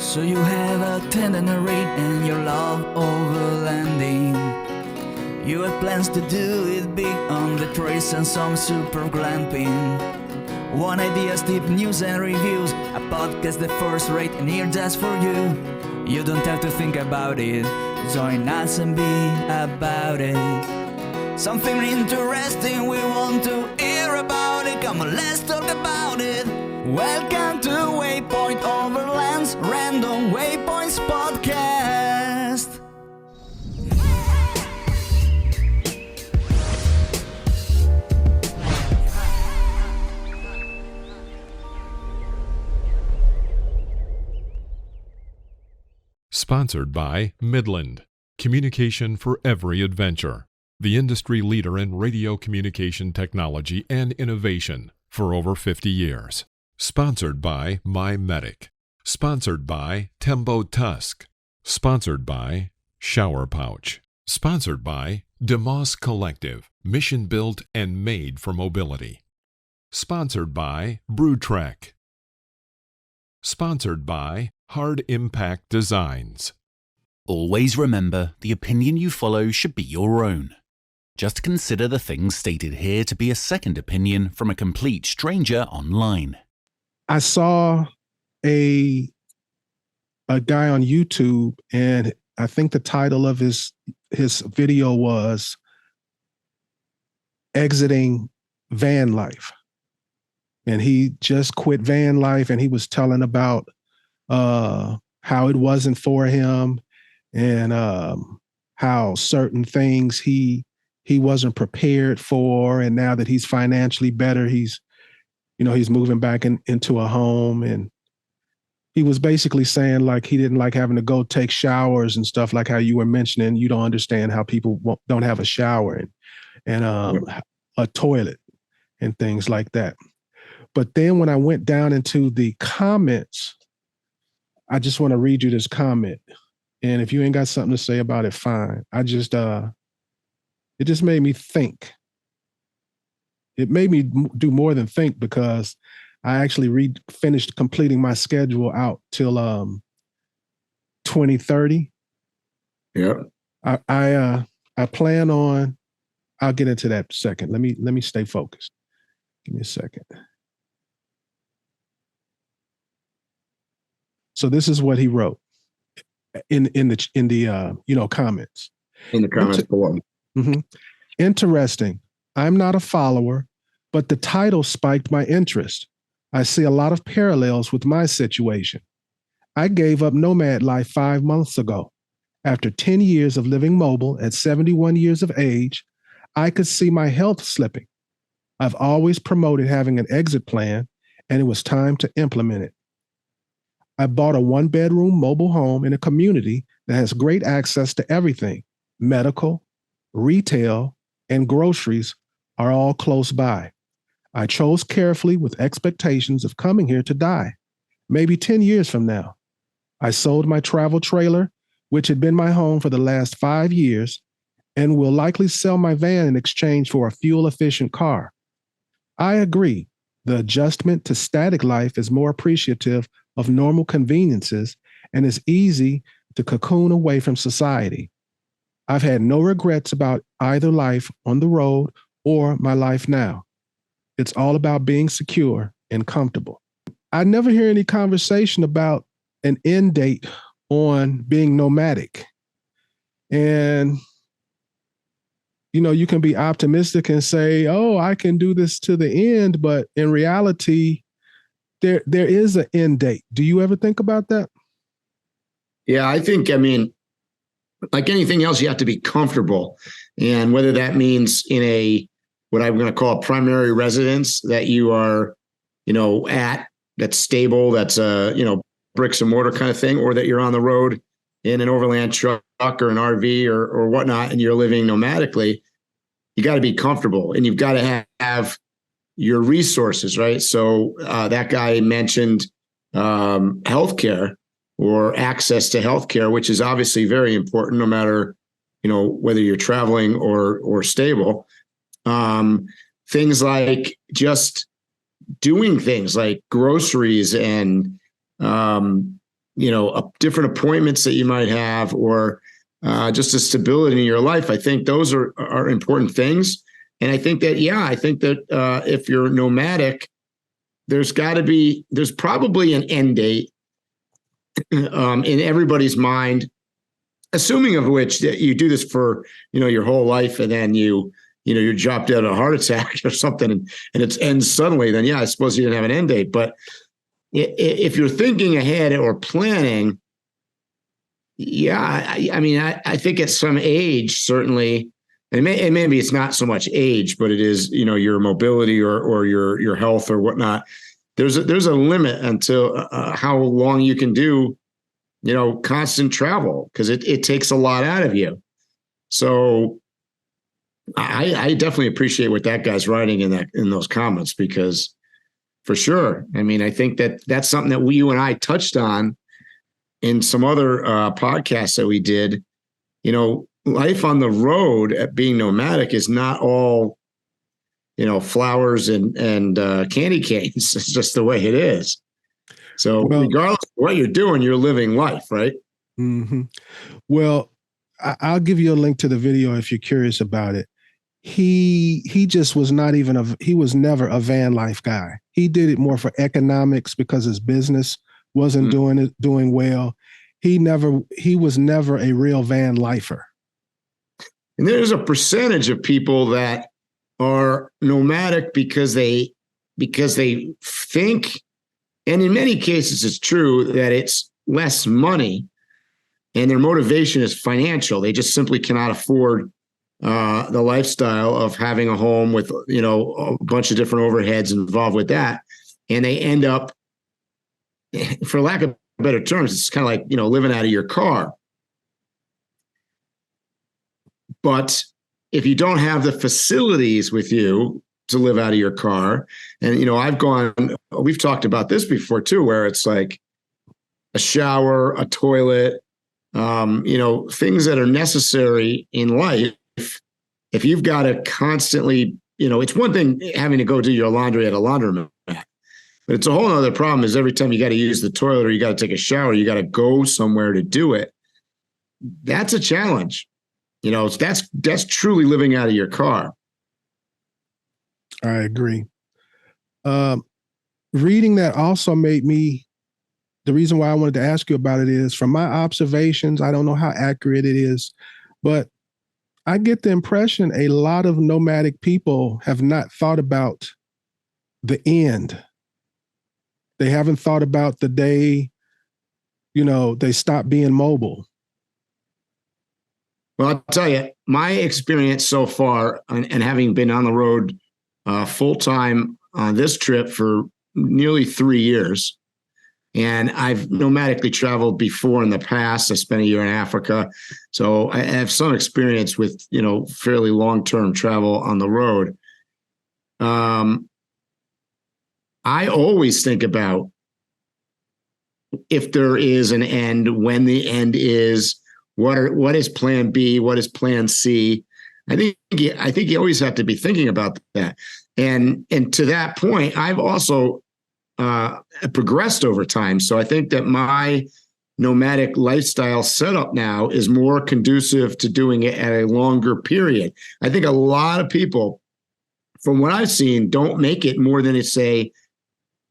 So you have a tender rate and you love overlanding. You have plans to do it big on the trace and some super glamping. One ideas, deep news and reviews, a podcast the first rate and here just for you. You don't have to think about it, join us and be about it. Something interesting we want to hear about it, come on let's talk about it. Welcome to Waypoint Overland's Random Waypoints podcast. Sponsored by Midland, communication for every adventure, the industry leader in radio communication technology and innovation for over 50 years. Sponsored by My Medic. Sponsored by Tembo Tusk. Sponsored by Shower Pouch. Sponsored by DeMoss Collective, mission built and made for mobility. Sponsored by BrewTrek. Sponsored by Hard Impact Designs. Always remember, the opinion you follow should be your own. Just consider the things stated here to be a second opinion from a complete stranger online. I saw a guy on YouTube, and I think the title of his video was Exiting Van Life. And he just quit van life, and he was telling about how it wasn't for him, and how certain things he wasn't prepared for, and now that he's financially better, he's moving back into a home. And he was basically saying like he didn't like having to go take showers and stuff, like how you were mentioning. You don't understand how people don't have a shower and a toilet and things like that. But then when I went down into the comments, I just want to read you this comment. And if you ain't got something to say about it, fine. It just made me think. It made me do more than think, because I actually finished completing my schedule out till 2030. Yeah. I plan on, I'll get into that second. Let me stay focused. Give me a second. So this is what he wrote in the comments. In the comments below. Mm-hmm. Interesting. I'm not a follower, but the title spiked my interest. I see a lot of parallels with my situation. I gave up nomad life 5 months ago. After 10 years of living mobile at 71 years of age, I could see my health slipping. I've always promoted having an exit plan, and it was time to implement it. I bought a 1-bedroom mobile home in a community that has great access to everything. Medical, retail, and groceries are all close by. I chose carefully with expectations of coming here to die, maybe 10 years from now. I sold my travel trailer, which had been my home for the last 5 years, and will likely sell my van in exchange for a fuel-efficient car. I agree, the adjustment to static life is more appreciative of normal conveniences and is easy to cocoon away from society. I've had no regrets about either life on the road or my life now. It's all about being secure and comfortable. I never hear any conversation about an end date on being nomadic. And, you can be optimistic and say, oh, I can do this to the end. But in reality, there is an end date. Do you ever think about that? Yeah, I think, like anything else, you have to be comfortable. And whether that means in what I'm going to call a primary residence that you are, that's stable, that's bricks and mortar kind of thing, or that you're on the road in an overland truck or an RV or whatnot, and you're living nomadically, you got to be comfortable, and you've got to have your resources, right? So that guy mentioned healthcare or access to healthcare, which is obviously very important, no matter whether you're traveling or stable. Things like just doing things like groceries and different appointments that you might have, or just a stability in your life. I think those are important things. And I think that, if you're nomadic, there's probably an end date in everybody's mind, assuming of which that you do this for, your whole life, and then you're dropped out of a heart attack or something, and it ends suddenly, then I suppose you didn't have an end date. But if you're thinking ahead or planning, I think at some age, certainly, and maybe it's not so much age, but it is, your mobility or your health or whatnot. There's a limit until how long you can do, constant travel, because it takes a lot out of you. So I definitely appreciate what that guy's writing in those comments, because for sure, I think that's something that you and I touched on in some other podcasts that we did. Life on the road at being nomadic is not all, flowers and candy canes. It's just the way it is. So regardless of what you're doing, you're living life, right? Mm-hmm. Well, I'll give you a link to the video if you're curious about it. He just was he was never a van life guy. He did it more for economics because his business wasn't doing well. He was never a real van lifer. And there's a percentage of people that are nomadic because they think, and in many cases it's true, that it's less money and their motivation is financial. They just simply cannot afford the lifestyle of having a home with, a bunch of different overheads involved with that. And they end up, for lack of better terms, it's kind of like, living out of your car. But if you don't have the facilities with you to live out of your car, and, we've talked about this before too, where it's like a shower, a toilet, things that are necessary in life. If you've got to constantly, it's one thing having to go do your laundry at a laundromat, but it's a whole other problem is every time you got to use the toilet or you got to take a shower, you got to go somewhere to do it. That's a challenge. That's truly living out of your car. I agree. Reading that also made me, the reason why I wanted to ask you about it is, from my observations, I don't know how accurate it is, but I get the impression a lot of nomadic people have not thought about the end. They haven't thought about the day, they stop being mobile. Well, I'll tell you, my experience so far, and having been on the road full-time on this trip for nearly 3 years, and I've nomadically traveled before in the past. I spent a year in Africa. So I have some experience with, fairly long-term travel on the road. I always think about if there is an end, when the end is, what is plan B? What is plan C? I think you always have to be thinking about that. And to that point, I've also progressed over time. So I think that my nomadic lifestyle setup now is more conducive to doing it at a longer period. I think a lot of people, from what I've seen, don't make it more than, say,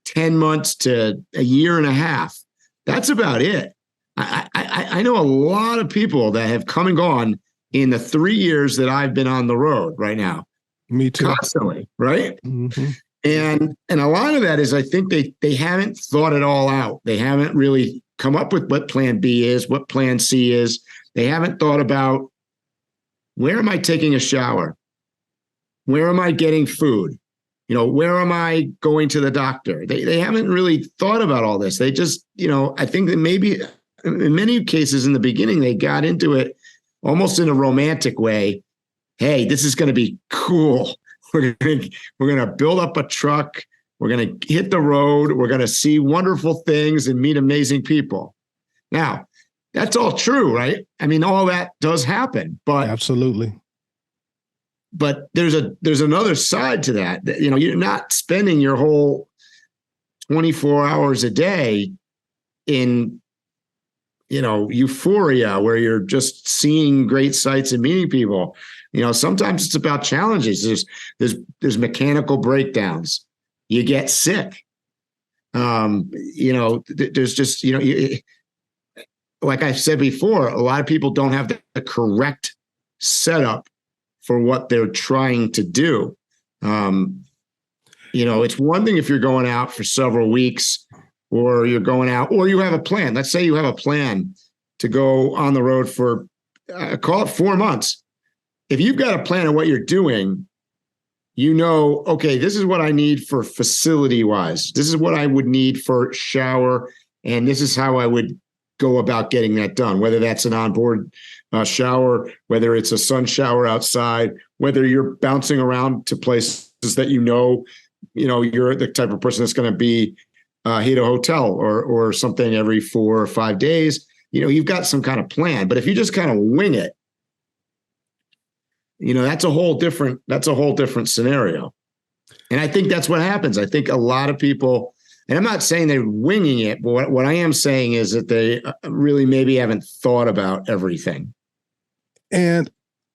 10 months to a year and a half. That's about it. I know a lot of people that have come and gone in the 3 years that I've been on the road right now. Me too. Constantly, right? Mm-hmm. And a lot of that is, I think they haven't thought it all out. They haven't really come up with what plan B is, what plan C is. They haven't thought about, where am I taking a shower? Where am I getting food? Where am I going to the doctor? They haven't really thought about all this. They just, I think that maybe in many cases in the beginning, they got into it almost in a romantic way. Hey, this is going to be cool. We're going to build up a truck. We're going to hit the road. We're going to see wonderful things and meet amazing people. Now, that's all true, right? All that does happen, but absolutely. But there's another side to that. You're not spending your whole 24 hours a day in euphoria where you're just seeing great sights and meeting people. Sometimes it's about challenges. There's mechanical breakdowns. You get sick. There's just, like I said before, a lot of people don't have the correct setup for what they're trying to do. It's one thing if you're going out for several weeks, or you're going out, or you have a plan. Let's say you have a plan to go on the road for, call it 4 months. If you've got a plan of what you're doing, okay, this is what I need for facility wise. This is what I would need for shower. And this is how I would go about getting that done, whether that's an onboard shower, whether it's a sun shower outside, whether you're bouncing around to places that you're the type of person that's going to be hit a hotel or something every 4 or 5 days. You've got some kind of plan. But if you just kind of wing it, that's a whole different scenario. And I think that's what happens. I think a lot of people, and I'm not saying they're winging it, but what I am saying is that they really maybe haven't thought about everything. And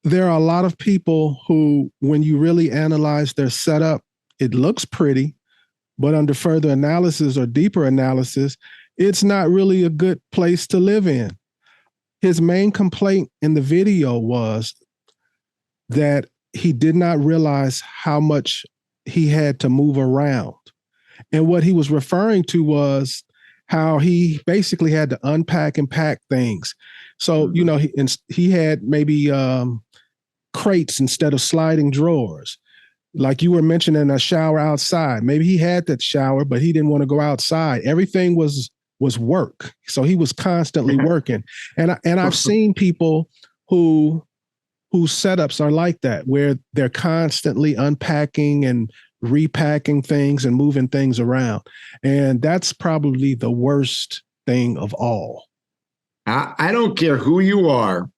there are a lot of people who, when you really analyze their setup, it looks pretty, but under further analysis or deeper analysis, it's not really a good place to live in. His main complaint in the video was that he did not realize how much he had to move around. And what he was referring to was how he basically had to unpack and pack things. So, he had maybe crates instead of sliding drawers. Like you were mentioning, a shower outside. Maybe he had that shower, but he didn't want to go outside. Everything was work. So he was constantly working. And I've seen people whose setups are like that, where they're constantly unpacking and repacking things and moving things around. And that's probably the worst thing of all. I don't care who you are,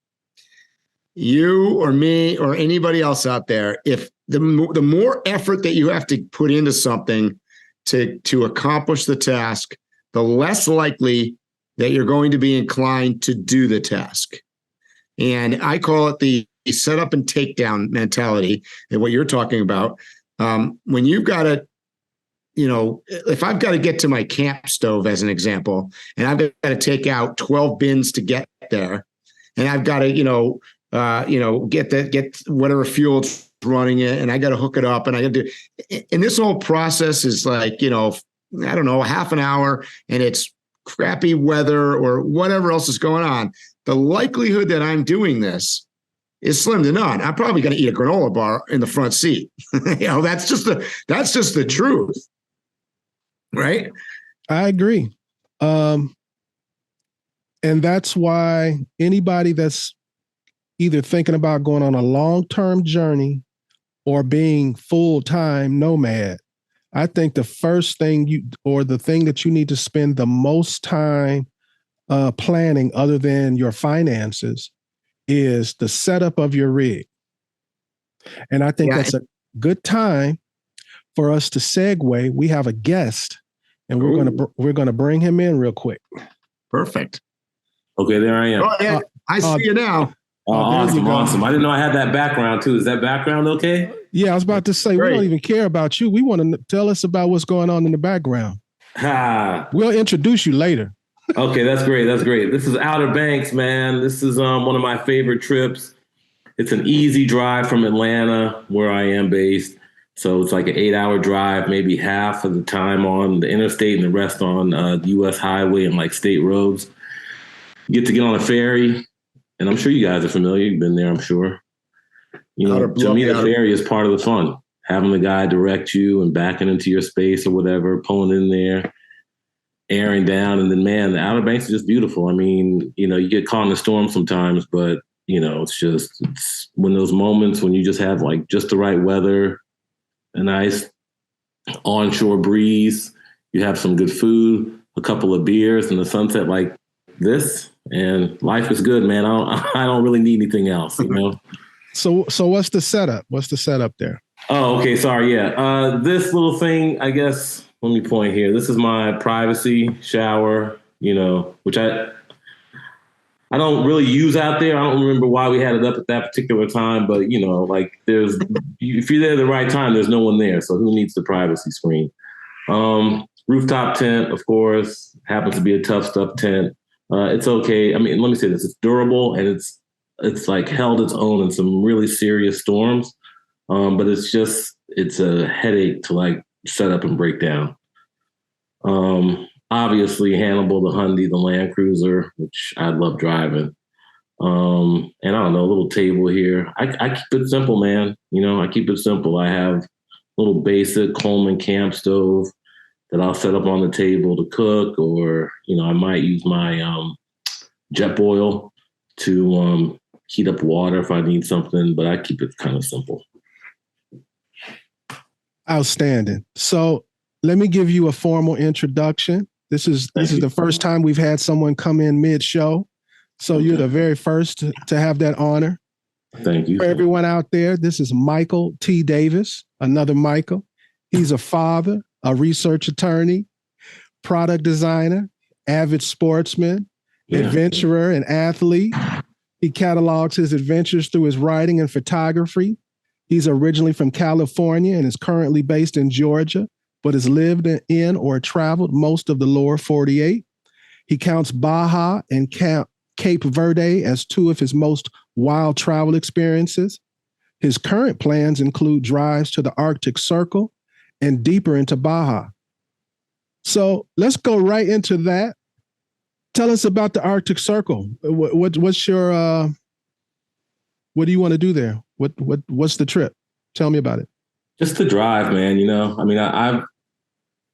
you or me or anybody else out there, if the more effort that you have to put into something to accomplish the task, the less likely that you're going to be inclined to do the task. And I call it the set up and takedown mentality, and what you're talking about. When you've got to, if I've got to get to my camp stove as an example, and I've got to take out 12 bins to get there, and I've got to, get whatever fuel's running it, and I got to hook it up, and I got to do, and this whole process is like, I don't know, half an hour, and it's crappy weather or whatever else is going on. The likelihood that I'm doing this is slim to none. I'm probably going to eat a granola bar in the front seat. That's just the truth. Right. I agree. And that's why anybody that's either thinking about going on a long-term journey or being full-time nomad, I think the first thing the thing that you need to spend the most time planning, other than your finances, is the setup of your rig. And I think that's a good time for us to segue. We have a guest, and we're gonna bring him in real quick. Perfect. Okay, there I am. Go ahead. I see you now. Awesome. I didn't know I had that background too. Is that background okay? Yeah, I was about to say, we don't even care about you. We want to tell us about what's going on in the background. We'll introduce you later. Okay, that's great. This is Outer Banks, man. This is one of my favorite trips. It's an easy drive from Atlanta, where I am based. So it's like an 8-hour drive, maybe half of the time on the interstate and the rest on the U.S. highway and like state roads. You get to get on a ferry, and I'm sure you guys are familiar. You've been there, I'm sure. To me, the ferry is part of the fun. Having the guy direct you and backing into your space or whatever, pulling in there, airing down. And then, man, the Outer Banks is just beautiful. I mean, you get caught in the storm sometimes, but, it's when those moments when you just have like just the right weather, a nice onshore breeze, you have some good food, a couple of beers, and the sunset like this, and life is good, man. I don't really need anything else, So what's the setup? What's the setup there? Oh, okay. Sorry. Yeah. This little thing, I guess, let me point here. This is my privacy shower, which I don't really use out there. I don't remember why we had it up at that particular time, but like if you're there at the right time, there's no one there. So who needs the privacy screen? Rooftop tent, of course, happens to be a Tough Stuff tent. It's okay. I mean, let me say this: it's durable and it's like held its own in some really serious storms. But it's a headache to like set up and break down. Obviously Hannibal, the Hyundai, the Land Cruiser, which I love driving. And I don't know, a little table here. I keep it simple, man. I keep it simple. I have a little basic Coleman camp stove that I'll set up on the table to cook, or, I might use my jet boil to heat up water if I need something, but I keep it kind of simple. Outstanding. So let me give you a formal introduction. This is the first time we've had someone come in mid-show. So you're the very first to have that honor. Thank you. For everyone out there, this is Michael T. Davis, another Michael. He's a father, a research attorney, product designer, avid sportsman, adventurer, and athlete. He catalogs his adventures through his writing and photography. He's originally from California and is currently based in Georgia, but has lived in or traveled most of the lower 48. He counts Baja and Cape Verde as two of his most wild travel experiences. His current plans include drives to the Arctic Circle and deeper into Baja. So let's go right into that. Tell us about the Arctic Circle. What's your, what do you want to do there? What's the trip? Tell me about it. Just to drive, man. I mean, I've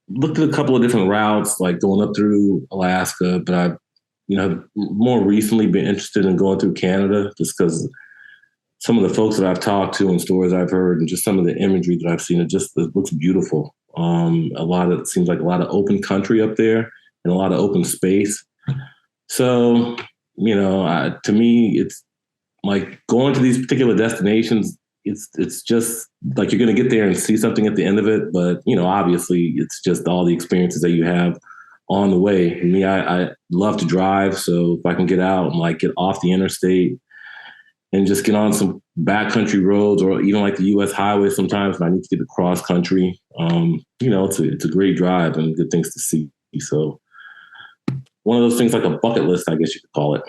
looked at a couple of different routes, like going up through Alaska, but I've, more recently been interested in going through Canada, just because some of the folks that I've talked to and stories I've heard and just some of the imagery that I've seen, it looks beautiful. It seems like a lot of open country up there and a lot of open space. So, to me, it's like going to these particular destinations. It's just like you're going to get there and see something at the end of it. But, obviously it's just all the experiences that you have on the way. Me, I love to drive. So if I can get out and like get off the interstate and just get on some backcountry roads, or even like the U.S. highway sometimes if I need to get across country, it's a great drive and good things to see. So one of those things, like a bucket list, I guess you could call it.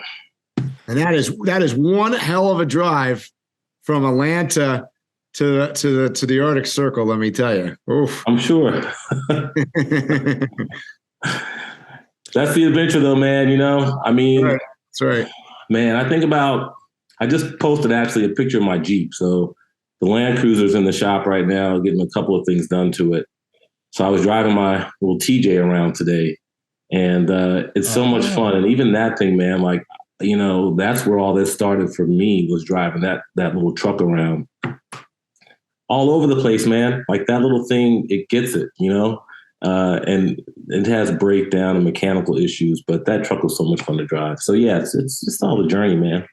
And that is one hell of a drive from Atlanta to the Arctic Circle, let me tell you. Oof. I'm sure. That's the adventure though, man. I mean, that's right. Man, I just posted actually a picture of my Jeep. So the Land Cruiser's in the shop right now, getting a couple of things done to it. So I was driving my little TJ around today, and it's so much fun. And even that thing, man, like, that's where all this started for me, was driving that little truck around all over the place, man. Like that little thing, it gets it, and it has breakdown and mechanical issues, but that truck was so much fun to drive. So yeah, it's just all the journey, man.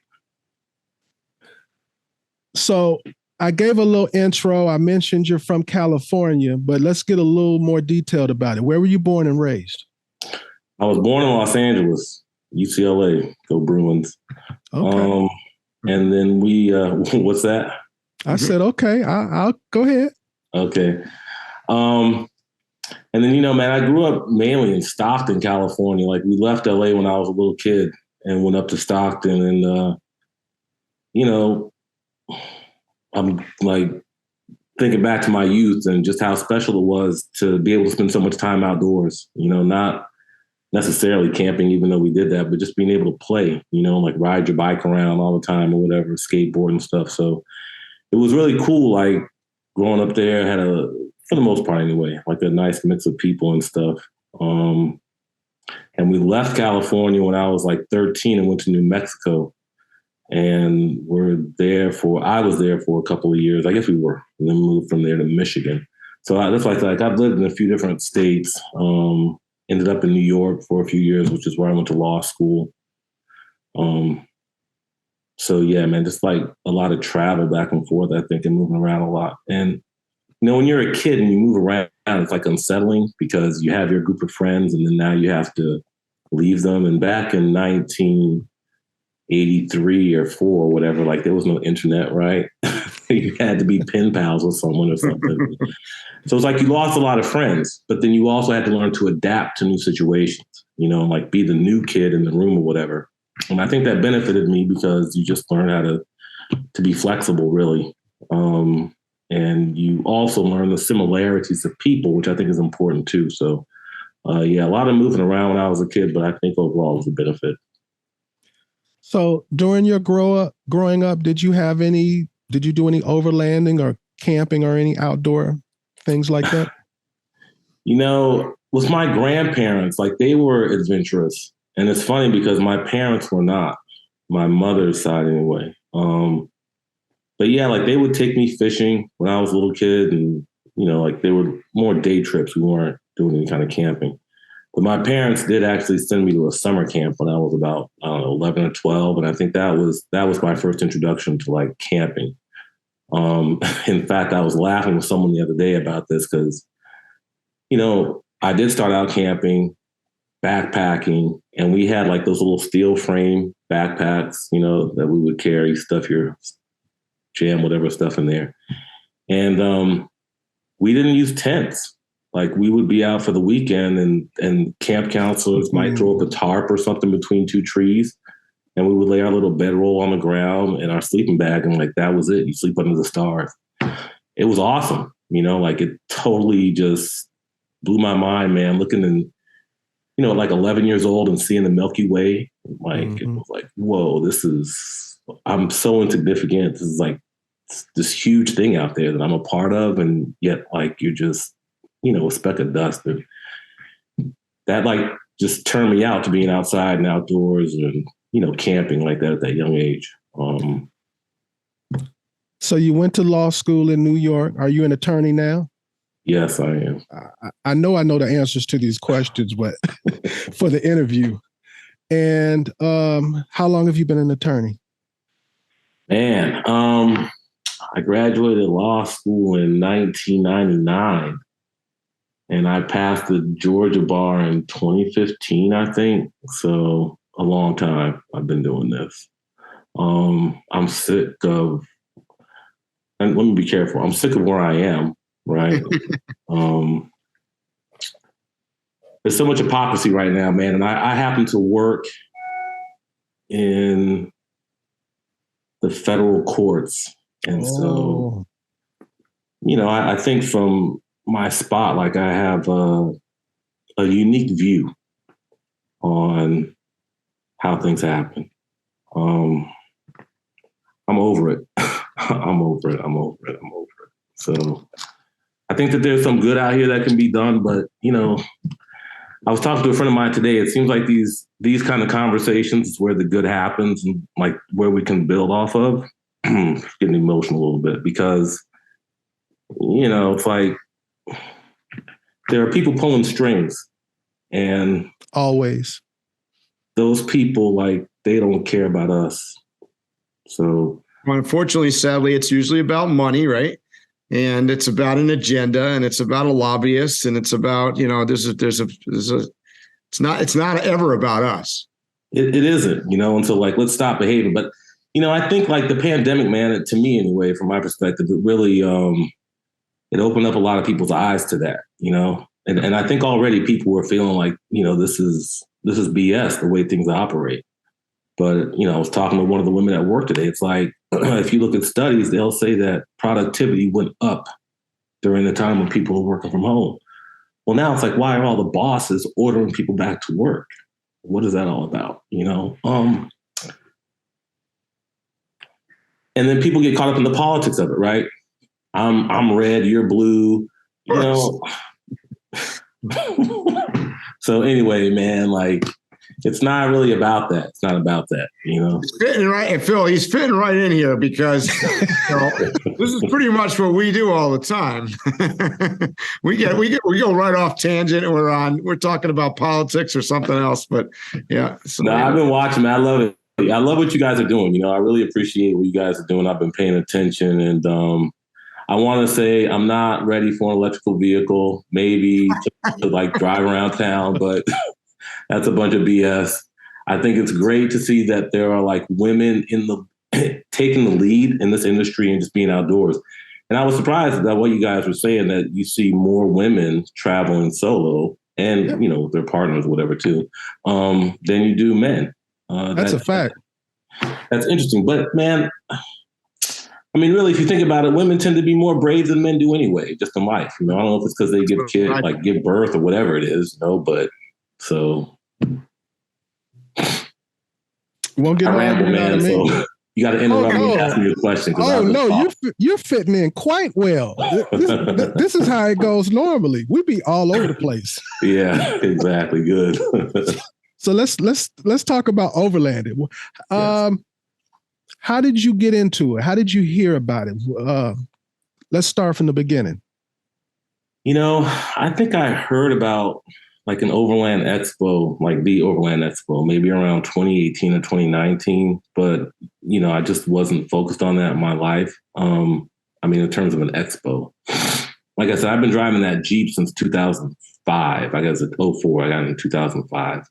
So I gave a little intro. I mentioned you're from California, but let's get a little more detailed about it. Where were you born and raised? I was born in Los Angeles, UCLA, go Bruins. Okay. And then we, what's that? I said, okay, I'll go ahead. Okay. And then, man, I grew up mainly in Stockton, California. Like we left LA when I was a little kid and went up to Stockton, and, I'm like thinking back to my youth and just how special it was to be able to spend so much time outdoors, not necessarily camping, even though we did that, but just being able to play, like ride your bike around all the time or whatever, skateboard and stuff. So it was really cool. Like growing up there, had for the most part anyway, like a nice mix of people and stuff. And we left California when I was like 13 and went to New Mexico. And I was there for a couple of years. I guess we were, and then moved from there to Michigan. So that's like I've lived in a few different states. Ended up in New York for a few years, which is where I went to law school. So yeah, man, just like a lot of travel back and forth, I think, and moving around a lot. And when you're a kid and you move around, it's like unsettling because you have your group of friends and then now you have to leave them. And back in 83 or 4 or whatever, like there was no internet, right? You had to be pen pals with someone or something. So it's like you lost a lot of friends, but then you also had to learn to adapt to new situations, like be the new kid in the room or whatever. And I think that benefited me because you just learn how to be flexible, really. And you also learn the similarities of people, which I think is important too. So a lot of moving around when I was a kid, but I think overall it was a benefit. So during your growing up, did you do any overlanding or camping or any outdoor things like that? With my grandparents, like they were adventurous. And it's funny because my parents were not, my mother's side anyway. But yeah, like they would take me fishing when I was a little kid and, like they were more day trips. We weren't doing any kind of camping. But my parents did actually send me to a summer camp when I was about, 11 or 12. And I think that was my first introduction to like camping. In fact, I was laughing with someone the other day about this because, I did start out camping, backpacking, and we had like those little steel frame backpacks, that we would carry, stuff your jam, whatever stuff in there. And we didn't use tents. Like we would be out for the weekend and camp counselors might throw up a tarp or something between two trees. And we would lay our little bedroll on the ground and our sleeping bag. And like, that was it. You sleep under the stars. It was awesome. Like it totally just blew my mind, man, looking in, like 11 years old and seeing the Milky Way. Like, It was like, whoa, I'm so insignificant. This is like this huge thing out there that I'm a part of. And yet like, you're just, a speck of dust. And that like just turned me out to being outside and outdoors and, camping like that at that young age. So you went to law school in New York. Are you an attorney now? Yes, I am. I know the answers to these questions, but for the interview. And how long have you been an attorney? Man, I graduated law school in 1999. And I passed the Georgia bar in 2015, I think. So a long time I've been doing this. I'm sick of, and let me be careful, I'm sick of where I am, right? There's so much hypocrisy right now, man. And I happen to work in the federal courts. And so, I think from my spot, like I have a unique view on how things happen. I'm over it. I'm over it. So I think that there's some good out here that can be done, but I was talking to a friend of mine today. It seems like these kind of conversations is where the good happens and like where we can build off of. Getting emotional a little bit because, it's like, there are people pulling strings and always those people, like, they don't care about us. So unfortunately, sadly, it's usually about money, right? And it's about an agenda and it's about a lobbyist and it's about, it's not ever about us. It isn't, until like, let's stop behaving. But, I think like the pandemic, man, to me anyway, from my perspective, it really, it opened up a lot of people's eyes to that, and I think already people were feeling like, this is BS, the way things operate. But, I was talking to one of the women at work today. It's like, if you look at studies, they'll say that productivity went up during the time when people were working from home. Well, now it's like, why are all the bosses ordering people back to work? What is that all about? And then people get caught up in the politics of it, right? I'm red, you're blue, So anyway, man, like, it's not really about that. It's not about that, He's fitting right, and Phil, he's fitting right in here because this is pretty much what we do all the time. we go right off tangent, and we're talking about politics or something else. But yeah, so, I've been watching, man. I love it. I love what you guys are doing. I really appreciate what you guys are doing. I've been paying attention, and I want to say I'm not ready for an electrical vehicle, maybe to like drive around town, but that's a bunch of BS. I think it's great to see that there are like women in the taking the lead in this industry and just being outdoors. And I was surprised that what you guys were saying, that you see more women traveling solo and, you know, their partners, whatever, too, than you do men. That's a fact. That's interesting. But man, I mean, really, if you think about it, women tend to be more brave than men do anyway, just in life. You know, I don't know if it's because they give birth or whatever it is, you know, but so. Won't get I ramble, man. So you got to interrupt me and ask me a question. Oh no, you're fitting in quite well. This is how it goes normally. We be all over the place. Yeah, exactly. Good. So let's talk about Overlanding. Yes. How did you get into it? How did you hear about it? Let's start from the beginning. You know, I think I heard about like an Overland Expo, like the Overland Expo, maybe around 2018 or 2019. But, you know, I just wasn't focused on that in my life. I mean, in terms of an expo. Like I said, I've been driving that Jeep since 2005. I guess it's 04. I got it in 2005.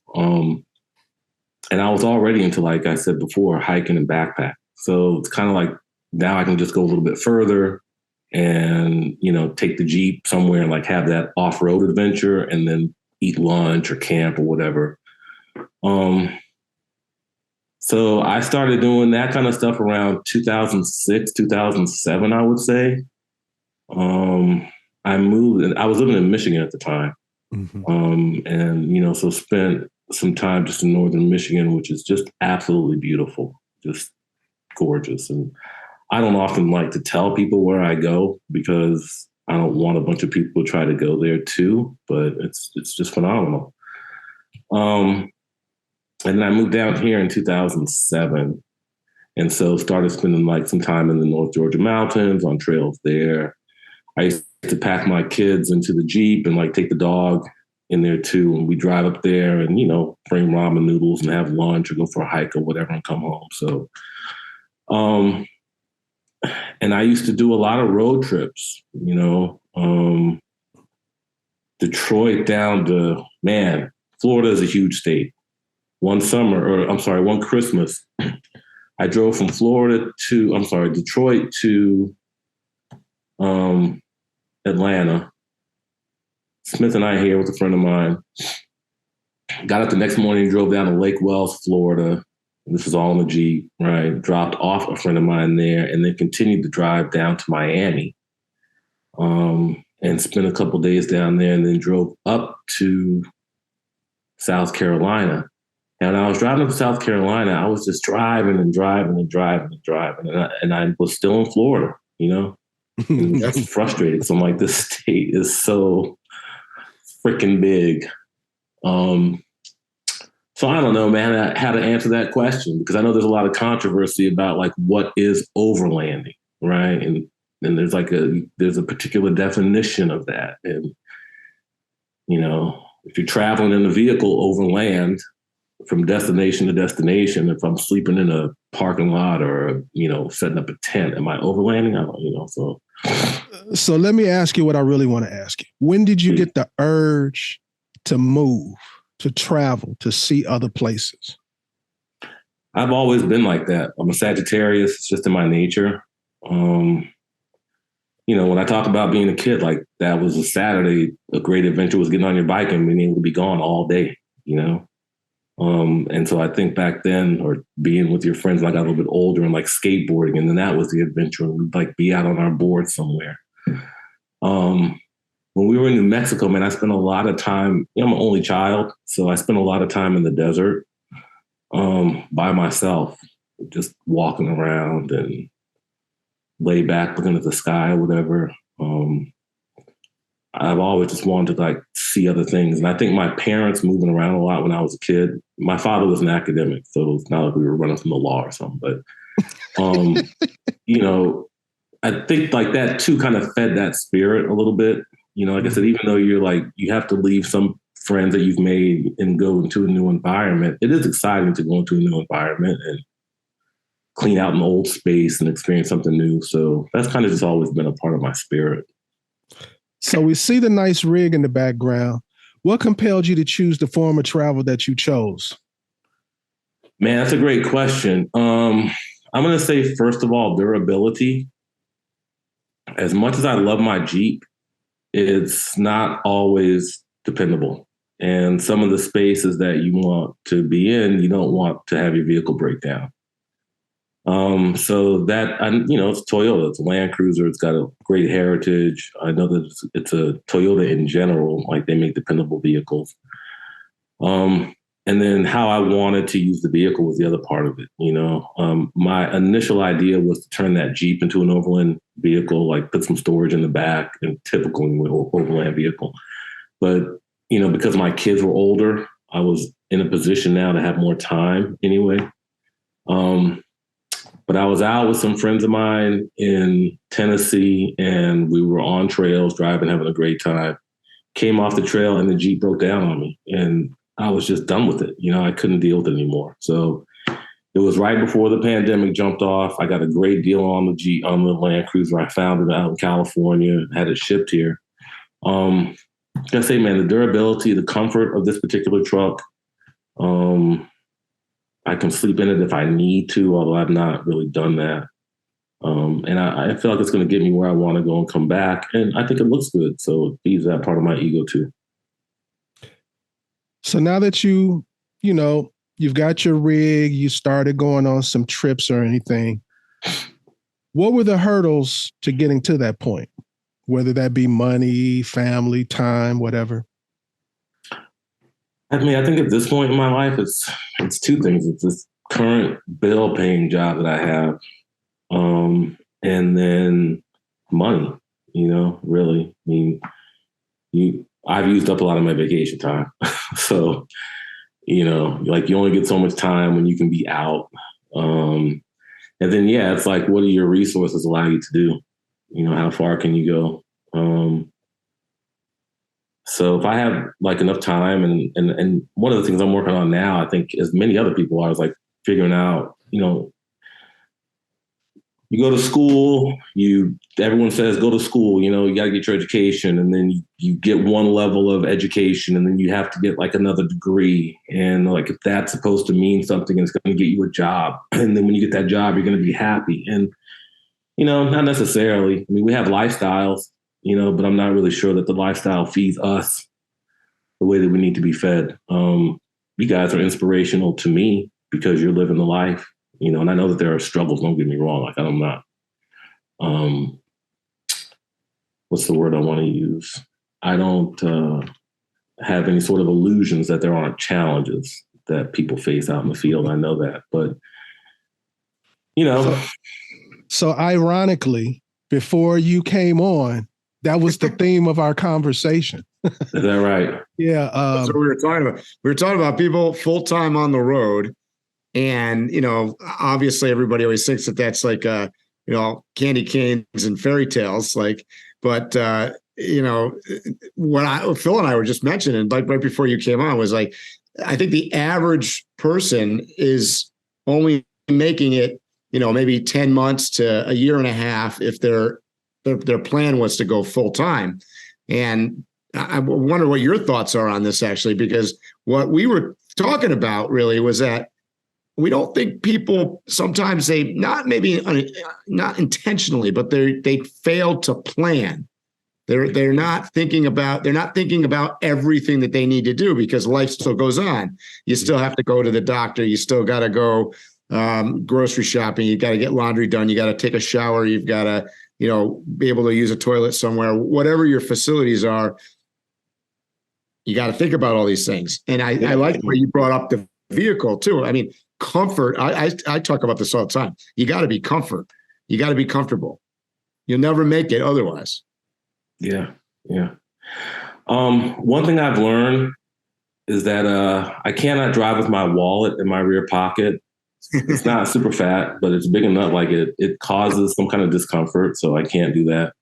And I was already into, like I said before, hiking and backpack. So it's kind of like now I can just go a little bit further and, you know, take the Jeep somewhere and like have that off-road adventure and then eat lunch or camp or whatever. So I started doing that kind of stuff around 2006, 2007, I would say. I moved and I was living in Michigan at the time. Mm-hmm. And, you know, so spent some time just in northern Michigan, which is just absolutely beautiful, just gorgeous. And I don't often like to tell people where I go because I don't want a bunch of people to try to go there too, but it's just phenomenal. And then I moved down here in 2007. And so started spending like some time in the North Georgia mountains on trails there. I used to pack my kids into the Jeep and like take the dog in there too. And we drive up there and, you know, bring ramen noodles and have lunch or go for a hike or whatever and come home. So, and I used to do a lot of road trips, you know, Detroit down to, man, Florida is a huge state. One Christmas, I drove from Detroit to Atlanta. Smith and I here with a friend of mine. Got up the next morning, drove down to Lake Wells, Florida. This is all in the Jeep, right? Dropped off a friend of mine there and then continued to drive down to Miami and spent a couple days down there and then drove up to South Carolina. And when I was driving up to South Carolina, I was just driving and I was still in Florida, you know? And that's frustrating. So I'm like, this state is so freaking big. So I don't know, man, how to answer that question, because I know there's a lot of controversy about like what is overlanding, right? And there's like there's a particular definition of that. And, you know, if you're traveling in a vehicle overland from destination to destination, if I'm sleeping in a parking lot or, you know, setting up a tent, am I overlanding? I don't, you know, so. So let me ask you what I really want to ask you. When did you get the urge to move, to travel, to see other places? I've always been like that. I'm a Sagittarius. It's just in my nature. You know, when I talk about being a kid, like that was a Saturday, a great adventure was getting on your bike and being able to be gone all day, you know? And so I think back then, or being with your friends when I got a little bit older and like skateboarding, and then that was the adventure. And we'd like be out on our board somewhere. When we were in New Mexico, man, I spent a lot of time, you know, I'm an only child. So I spent a lot of time in the desert by myself, just walking around and lay back, looking at the sky or whatever. I've always just wanted to like see other things. And I think my parents moving around a lot when I was a kid, my father was an academic, so it's not like we were running from the law or something, but, you know, I think like that too kind of fed that spirit a little bit. You know, like I said, even though you're like, you have to leave some friends that you've made and go into a new environment, it is exciting to go into a new environment and clean out an old space and experience something new. So that's kind of just always been a part of my spirit. So we see the nice rig in the background. What compelled you to choose the form of travel that you chose? Man, that's a great question. I'm going to say, first of all, durability. As much as I love my Jeep, it's not always dependable. And some of the spaces that you want to be in, you don't want to have your vehicle break down. So that, it's Toyota, it's a Land Cruiser. It's got a great heritage. I know that it's a Toyota in general, like they make dependable vehicles. And then how I wanted to use the vehicle was the other part of it. My initial idea was to turn that Jeep into an Overland vehicle, like put some storage in the back, and typical Overland vehicle. But, because my kids were older, I was in a position now to have more time anyway. But I was out with some friends of mine in Tennessee, and we were on trails, driving, having a great time. Came off the trail, and the Jeep broke down on me, and I was just done with it. I couldn't deal with it anymore. So it was right before the pandemic jumped off. I got a great deal on the Jeep, on the Land Cruiser. I found it out in California, had it shipped here. I say, man, the durability, the comfort of this particular truck. I can sleep in it if I need to, although I've not really done that. And I feel like it's going to get me where I want to go and come back. And I think it looks good. So it feeds that part of my ego too. So now that you've got your rig, you started going on some trips or anything, what were the hurdles to getting to that point? Whether that be money, family, time, whatever. I mean, I think at this point in my life, it's two things. It's this current bill paying job that I have. And then money, really. I mean, I've used up a lot of my vacation time. So, like you only get so much time when you can be out. And then, it's like, what do your resources allow you to do? How far can you go? So if I have like enough time and one of the things I'm working on now, I think as many other people are, is like figuring out, you go to school, everyone says, go to school, you got to get your education, and then you get one level of education, and then you have to get like another degree. And like, if that's supposed to mean something, it's going to get you a job. And then when you get that job, you're going to be happy. And, not necessarily. I mean, we have lifestyles, but I'm not really sure that the lifestyle feeds us the way that we need to be fed. You guys are inspirational to me because you're living the life. And I know that there are struggles, don't get me wrong. Like, I'm not, what's the word I want to use? I don't have any sort of illusions that there aren't challenges that people face out in the field. I know that, but, So ironically, before you came on, that was the theme of our conversation. Is that right? Yeah. That's what we were talking about. We were talking about people full-time on the road. And, obviously everybody always thinks that that's like, candy canes and fairy tales, but what Phil and I were just mentioning, like right before you came on, was like, I think the average person is only making it, maybe 10 months to a year and a half if their plan was to go full time. And I wonder what your thoughts are on this, actually, because what we were talking about really was that we don't think people sometimes not intentionally, but they fail to plan. They're not thinking about everything that they need to do because life still goes on. You still have to go to the doctor. You still got to go grocery shopping. You got to get laundry done. You got to take a shower. You've got to, be able to use a toilet somewhere. Whatever your facilities are, you got to think about all these things. And I like the way you brought up the vehicle too. I mean, comfort. I talk about this all the time. You got to be comfort. You got to be comfortable. You'll never make it otherwise. Yeah. Yeah. One thing I've learned is that I cannot drive with my wallet in my rear pocket. It's not super fat, but it's big enough. Like it causes some kind of discomfort. So I can't do that.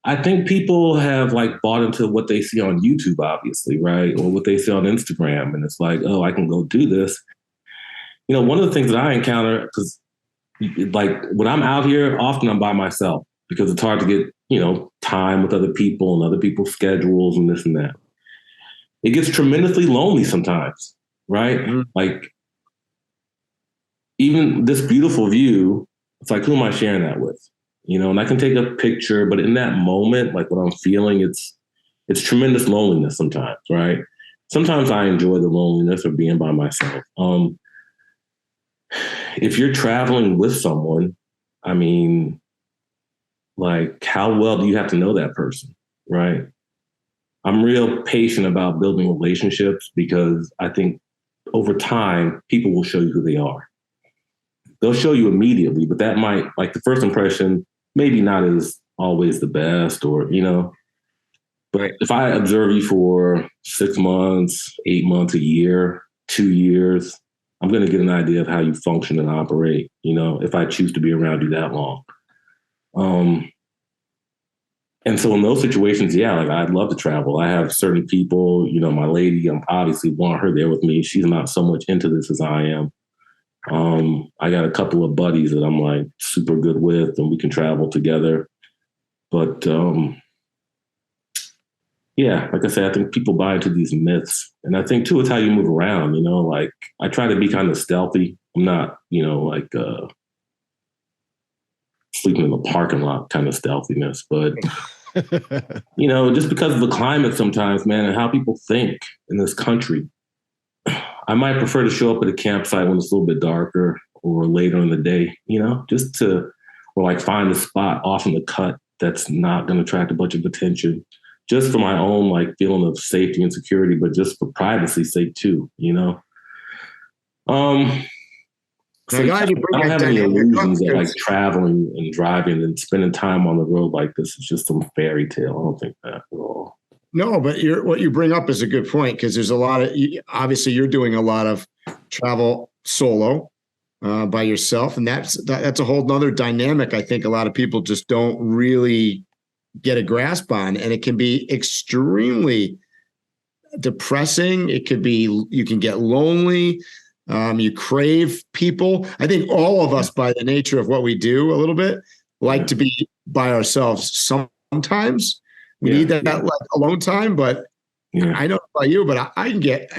I think people have like bought into what they see on YouTube, obviously, right? Or what they see on Instagram. And it's like, oh, I can go do this. One of the things that I encounter, because like when I'm out here, often I'm by myself because it's hard to get, time with other people and other people's schedules and this and that. it gets tremendously lonely sometimes, right? Mm-hmm. Like, even this beautiful view, it's like, who am I sharing that with? You know, and I can take a picture, but in that moment, like what I'm feeling, it's tremendous loneliness sometimes, right? Sometimes I enjoy the loneliness of being by myself. If you're traveling with someone, I mean, like, how well do you have to know that person, right? I'm real patient about building relationships because I think over time, people will show you who they are. They'll show you immediately, but that might, like, the first impression, maybe not is always the best, or, you know, but if I observe you for 6 months, 8 months, a year, 2 years, I'm going to get an idea of how you function and operate, you know, if I choose to be around you that long. And so in those situations, yeah, like, I'd love to travel. I have certain people, you know, my lady, I obviously want her there with me. She's not so much into this as I am. I got a couple of buddies that I'm like super good with, and we can travel together. But yeah, like I said, I think people buy into these myths. And I think too, it's how you move around, you know, like, I try to be kind of stealthy. I'm not, you know, like sleeping in the parking lot kind of stealthiness, but you know, just because of the climate sometimes, man, and how people think in this country, I might prefer to show up at a campsite when it's a little bit darker or later in the day, you know, just to, or like find a spot off in the cut that's not going to attract a bunch of attention, just for my own like feeling of safety and security, but just for privacy's sake too, you know. So I don't have any illusions that like traveling and driving and spending time on the road like this is just some fairy tale. I don't think that at all. No, but what you bring up is a good point, because there's a lot of, obviously you're doing a lot of travel solo by yourself, and that's a whole nother dynamic. I think a lot of people just don't really get a grasp on, and it can be extremely depressing. It could be, you can get lonely. You crave people. I think all of us, by the nature of what we do a little bit, like to be by ourselves sometimes. We need that like alone time, but I know about you, but I can get,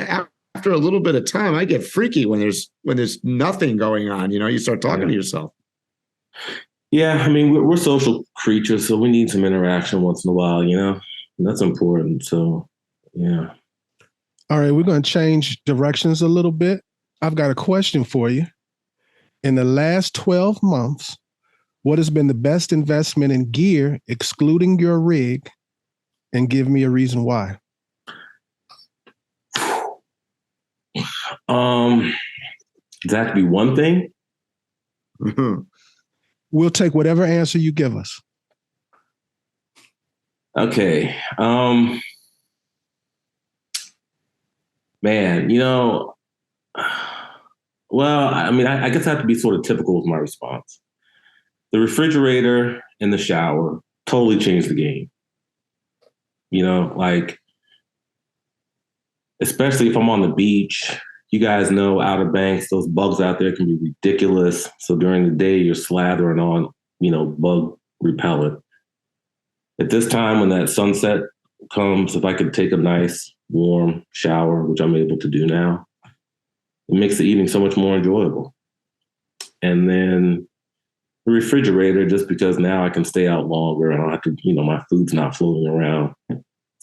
after a little bit of time, I get freaky when there's nothing going on. You know, you start talking to yourself. Yeah, I mean, we're social creatures, so we need some interaction once in a while, you know, and that's important. So, yeah. All right, we're going to change directions a little bit. I've got a question for you. In the last 12 months, what has been the best investment in gear, excluding your rig, and give me a reason why? Does that have to be one thing? Mm-hmm. We'll take whatever answer you give us. Okay. Man, you know, well, I mean, I guess I have to be sort of typical with my response. The refrigerator in the shower totally changed the game. You know, like, especially if I'm on the beach, you guys know Outer Banks, those bugs out there can be ridiculous. So during the day, you're slathering on, you know, bug repellent. At this time, when that sunset comes, if I could take a nice warm shower, which I'm able to do now, it makes the evening so much more enjoyable. And then the refrigerator, just because now I can stay out longer. I don't have to, you know, my food's not floating around.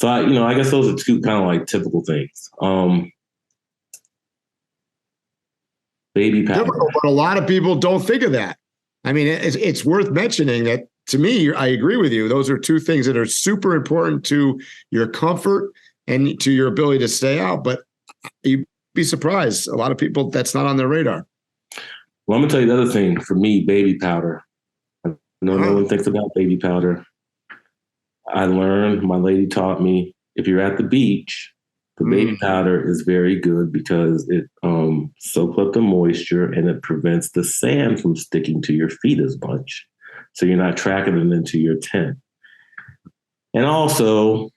So I guess those are two kind of like typical things. Baby powder. Typical, but a lot of people don't think of that. I mean, it's worth mentioning that, to me, I agree with you. Those are two things that are super important to your comfort and to your ability to stay out. But you'd be surprised. A lot of people, that's not on their radar. Well, I'm gonna tell you the other thing for me, baby powder. I know no one thinks about baby powder. I learned, my lady taught me, if you're at the beach, the baby powder is very good because it soaks up the moisture and it prevents the sand from sticking to your feet as much. So you're not tracking it into your tent. And also,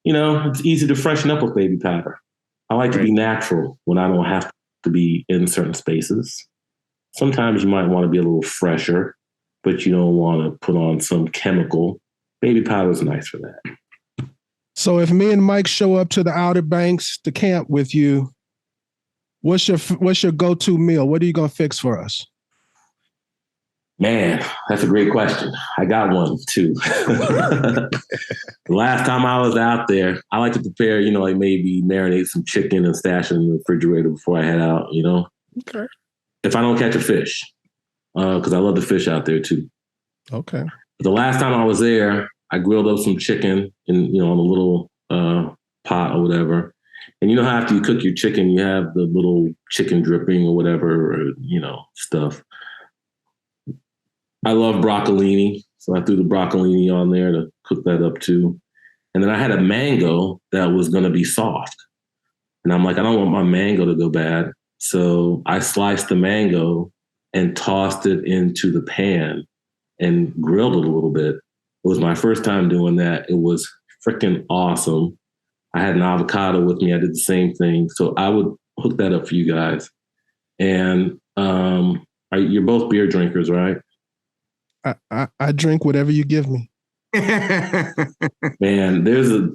you know, it's easy to freshen up with baby powder. I like to be natural when I don't have to be in certain spaces. Sometimes you might want to be a little fresher, but you don't want to put on some chemical. Baby powder is nice for that. So if me and Mike show up to the Outer Banks to camp with you, what's your go-to meal? What are you gonna fix for us? Man, that's a great question. I got one too. Last time I was out there, I like to prepare, like maybe marinate some chicken and stash it in the refrigerator before I head out, Okay. If I don't catch a fish, because I love the fish out there too. Okay. The last time I was there, I grilled up some chicken on a little pot or whatever. And how after you cook your chicken, you have the little chicken dripping or whatever, or, stuff. I love broccolini, so I threw the broccolini on there to cook that up too. And then I had a mango that was going to be soft. And I'm like, I don't want my mango to go bad. So I sliced the mango and tossed it into the pan and grilled it a little bit. It was my first time doing that. It was freaking awesome. I had an avocado with me. I did the same thing. So I would hook that up for you guys. And you're both beer drinkers, right? I drink whatever you give me. Man,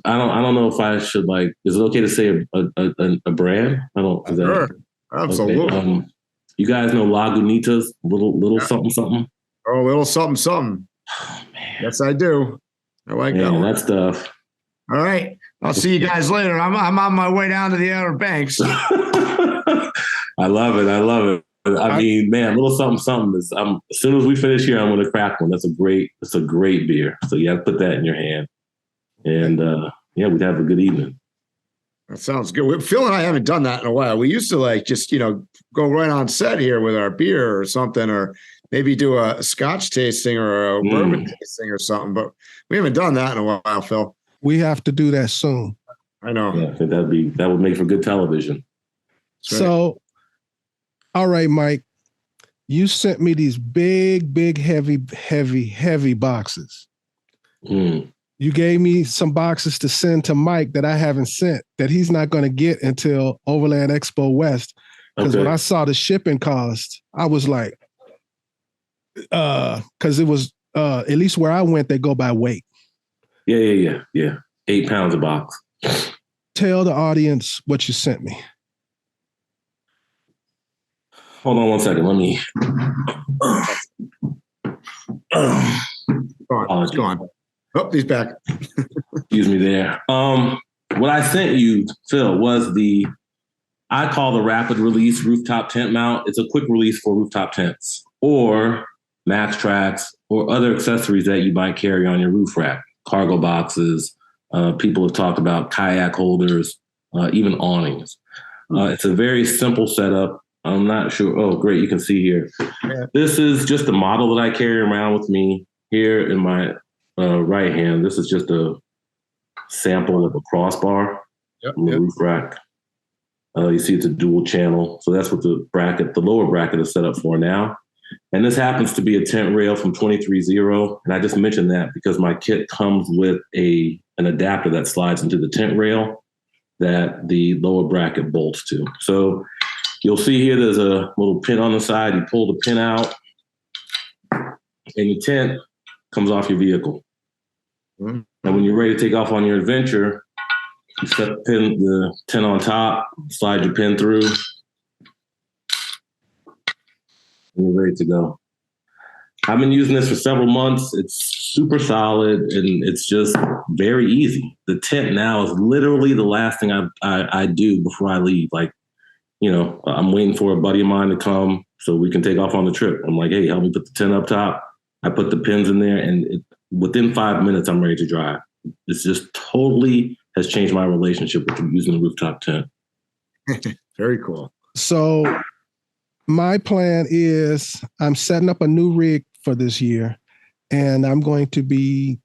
I don't know if I should is it okay to say a brand? Sure. Absolutely. Okay. You guys know Lagunitas, little something something. Oh, little something something. Oh, man. Yes, I do. I like that one. That stuff. All right. I'll see you guys later. I'm on my way down to the Outer Banks. I love it. I mean, man, little something something is. As soon as we finish here, I'm going to crack one. That's a great beer. So you have to put that in your hand, and we'd have a good evening. That sounds good. Phil and I haven't done that in a while. We used to just go right on set here with our beer or something, or maybe do a Scotch tasting or a bourbon tasting or something. But we haven't done that in a while, Phil. We have to do that soon. I know. Yeah, I think that would make for good television. Right. So, all right, Mike, you sent me these big, heavy boxes. You gave me some boxes to send to Mike that I haven't sent, that he's not going to get until Overland Expo West. Because when I saw the shipping cost, I was like, because it was, at least where I went, they go by weight. Yeah. 8 pounds a box. Tell the audience what you sent me. Hold on one second. Let me. Go on. Oh, he's back. Excuse me there. What I sent you, Phil, was I call the rapid release rooftop tent mount. It's a quick release for rooftop tents or max tracks or other accessories that you might carry on your roof rack, cargo boxes. People have talked about kayak holders, even awnings. It's a very simple setup. I'm not sure. Oh, great. You can see here. Yeah. This is just a model that I carry around with me here in my right hand. This is just a sample of a crossbar on the roof rack. You see it's a dual channel. So that's what the lower bracket is set up for now. And this happens to be a tent rail from 23.0. And I just mentioned that because my kit comes with an adapter that slides into the tent rail that the lower bracket bolts to. So you'll see here there's a little pin on the side. You pull the pin out and your tent comes off your vehicle. Mm-hmm. And when you're ready to take off on your adventure, you set the tent on top, slide your pin through, and you're ready to go. I've been using this for several months. It's super solid and it's just very easy. The tent now is literally the last thing I do before I leave. I'm waiting for a buddy of mine to come so we can take off on the trip. I'm like, hey, help me put the tent up top. I put the pins in there and within 5 minutes, I'm ready to drive. It's just totally has changed my relationship with using the rooftop tent. Very cool. So my plan is I'm setting up a new rig for this year, and I'm going to be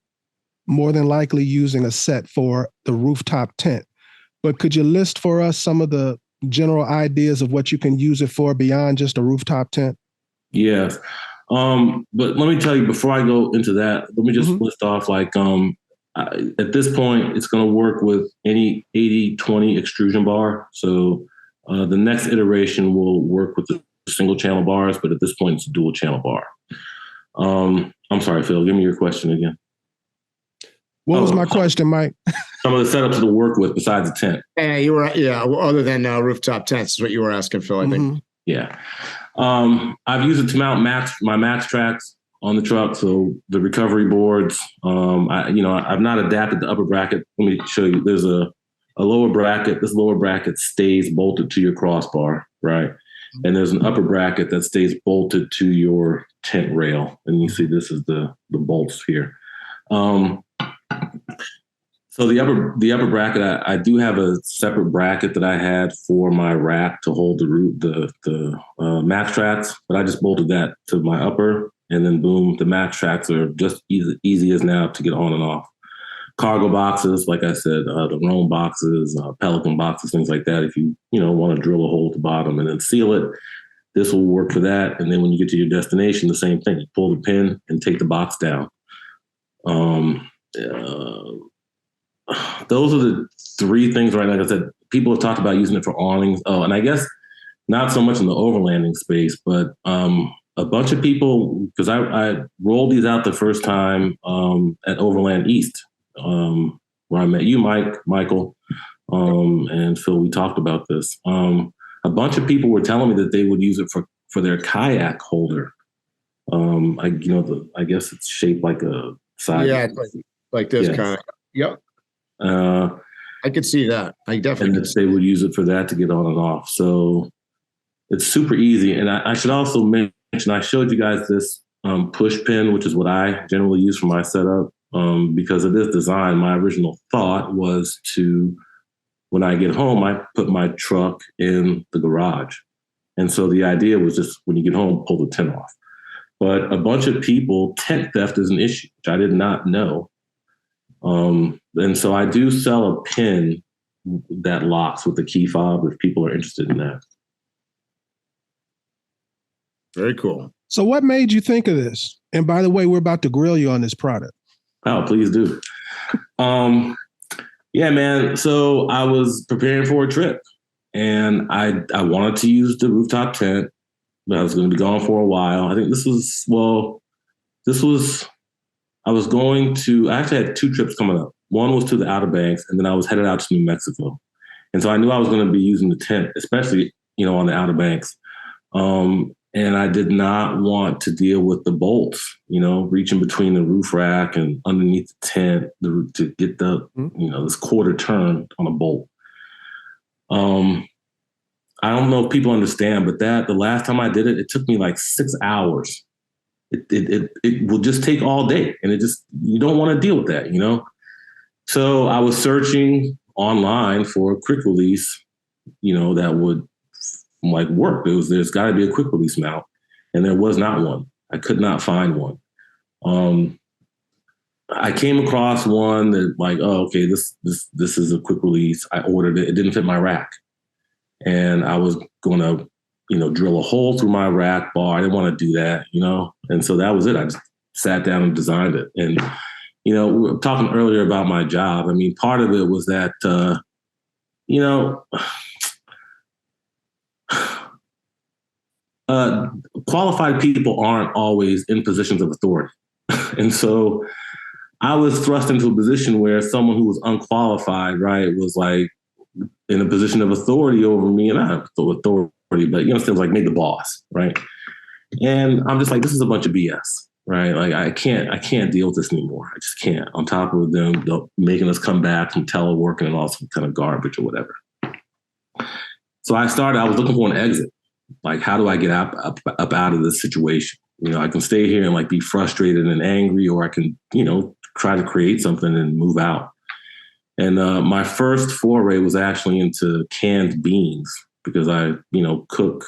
more than likely using a set for the rooftop tent. But could you list for us some of the general ideas of what you can use it for beyond just a rooftop tent? Yes. But let me tell you, before I go into that, let me just list off at this point, it's going to work with any 80/20 extrusion bar. So the next iteration will work with the single channel bars, but at this point, it's a dual channel bar. I'm sorry, Phil, give me your question again. What was my question, Mike? Some of the setups to work with besides the tent. Hey, you were, other than rooftop tents is what you were asking, Phil, I think. Yeah. I've used it to mount my max tracks on the truck. So the recovery boards, I've not adapted the upper bracket. Let me show you. There's a lower bracket. This lower bracket stays bolted to your crossbar, right? And there's an upper bracket that stays bolted to your tent rail. And you see this is the bolts here. So the upper bracket, I do have a separate bracket that I had for my rack to hold the max tracks, but I just bolted that to my upper, and then boom, the max tracks are just easy as now to get on and off. Cargo boxes, like I said, the Rome boxes, Pelican boxes, things like that. If you want to drill a hole at the bottom and then seal it, this will work for that. And then when you get to your destination, the same thing. You pull the pin and take the box down. Those are the three things right now. Like I said, people have talked about using it for awnings. Oh, and I guess not so much in the overlanding space, but a bunch of people, because I rolled these out the first time at Overland East, where I met you, Michael, and Phil. We talked about this. A bunch of people were telling me that they would use it for their kayak holder. I guess it's shaped like a side. Yeah, like this kind of. Yep. I could see that. I definitely. And they would use it for that to get on and off. So it's super easy. And I should also mention, I showed you guys this push pin, which is what I generally use for my setup. Because of this design, my original thought was to, when I get home, I put my truck in the garage. And so the idea was just when you get home, pull the tent off. But a bunch of people, tent theft is an issue, which I did not know. And so I do sell a pin that locks with the key fob if people are interested in that. Very cool. So what made you think of this? And by the way, we're about to grill you on this product. Oh, please do. Yeah, man. So I was preparing for a trip and I wanted to use the rooftop tent, but I was going to be gone for a while. I think I actually had two trips coming up. One was to the Outer Banks, and then I was headed out to New Mexico. And so I knew I was going to be using the tent, especially, on the Outer Banks. And I did not want to deal with the bolts, reaching between the roof rack and underneath the tent to get this quarter turn on a bolt. I don't know if people understand, but the last time I did it, it took me like 6 hours. It will just take all day, and you don't want to deal with that, So I was searching online for a quick release, that would work. There's got to be a quick release mount, and there was not one. I could not find one. I came across one that okay, this is a quick release. I ordered it. It didn't fit my rack, and I was going to drill a hole through my rack bar. I didn't want to do that, and so that was it. I just sat down and designed it. And we were talking earlier about my job. I mean, part of it was that qualified people aren't always in positions of authority. And so I was thrust into a position where someone who was unqualified, right, was in a position of authority over me, and I have authority, but it was me the boss, right? And I'm just this is a bunch of BS, right? I can't deal with this anymore. I just can't. On top of them making us come back from teleworking and all some kind of garbage or whatever. So I was looking for an exit. How do I get up out of this situation? I can stay here and be frustrated and angry, or I can, try to create something and move out. And my first foray was actually into canned beans, because I cook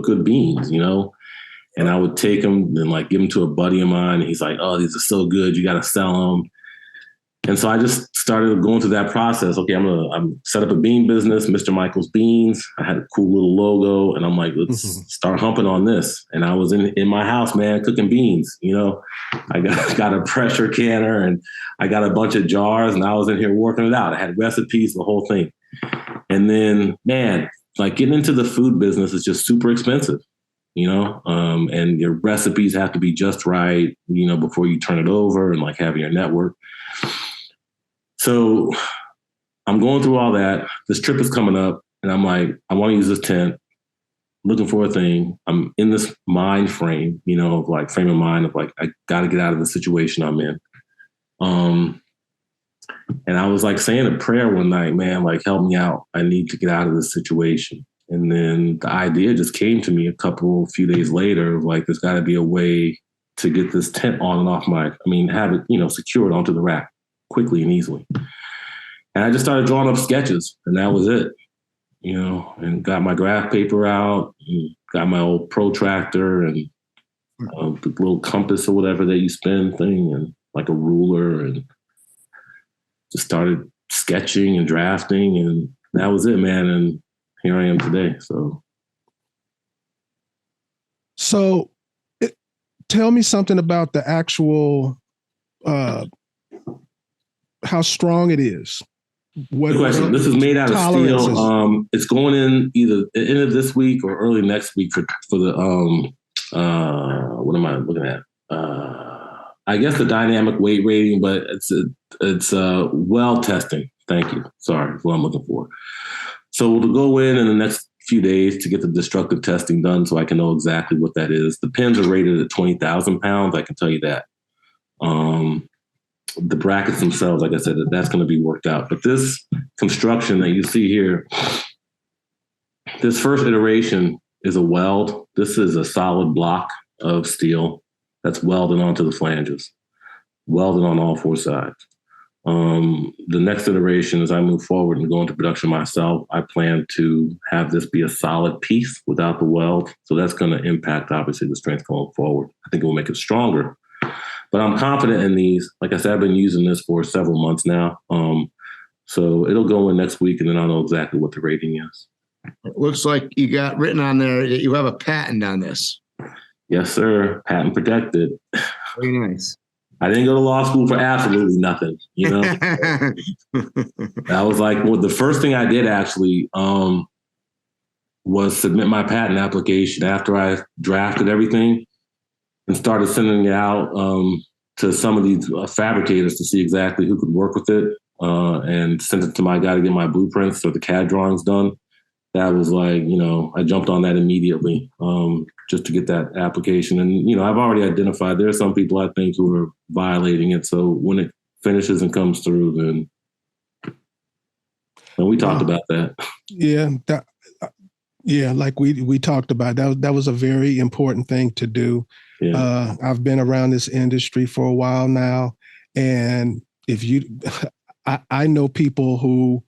good beans, and I would take them and give them to a buddy of mine. And he's like, "Oh, these are so good. You got to sell them." And so I just started going through that process. Okay, I'm set up a bean business, Mr. Michael's Beans. I had a cool little logo, and I'm like, let's start humping on this. And I was in my house, man, cooking beans. I got a pressure canner, and I got a bunch of jars, and I was in here working it out. I had recipes, the whole thing. And then, man, getting into the food business is just super expensive. and your recipes have to be just right, before you turn it over, and like having your network. So I'm going through all that. This trip is coming up, and I'm like, I want to use this tent, looking for a thing. I'm in this mind frame, of like frame of mind of like, I got to get out of the situation I'm in. And I was like saying a prayer one night, man, like, help me out. I need to get out of this situation. And then the idea just came to me a few days later, of like, there's got to be a way to get this tent on and off have it, secured onto the rack quickly and easily. And I just started drawing up sketches, and that was it, and got my graph paper out, and got my old protractor and the little compass or whatever that you spin thing, and like a ruler, and just started sketching and drafting, and that was it, man. And here I am today. So tell me something about the actual, how strong it is. Good question. This is made out of steel. It's going in either the end of this week or early next week for the, what am I looking at? I guess the dynamic weight rating, but it's well testing. Thank you. Sorry, that's what I'm looking for. So we'll go in the next few days to get the destructive testing done, so I can know exactly what that is. The pins are rated at 20,000 pounds. I can tell you that. The brackets themselves, like I said, that's going to be worked out. But this construction that you see here, this first iteration is a weld. This is a solid block of steel that's welded onto the flanges, welded on all four sides. The next iteration, as I move forward and go into production myself, I plan to have this be a solid piece without the weld. So that's going to impact, obviously, the strength going forward. I think it will make it stronger. But I'm confident in these. Like I said, I've been using this for several months now. So it'll go in next week, and then I'll know exactly what the rating is. It looks like you got written on there that you have a patent on this. Yes, sir. Patent protected. Very nice. I didn't go to law school for absolutely nothing, That was like, well, the first thing I did actually was submit my patent application after I drafted everything, and started sending it out to some of these fabricators to see exactly who could work with it, and sent it to my guy to get my blueprints or the CAD drawings done. That was like, I jumped on that immediately, just to get that application. And, I've already identified there are some people I think who are violating it. So when it finishes and comes through, then and we talked about that. Yeah, like we talked about that was a very important thing to do. Yeah. I've been around this industry for a while now, and I know people who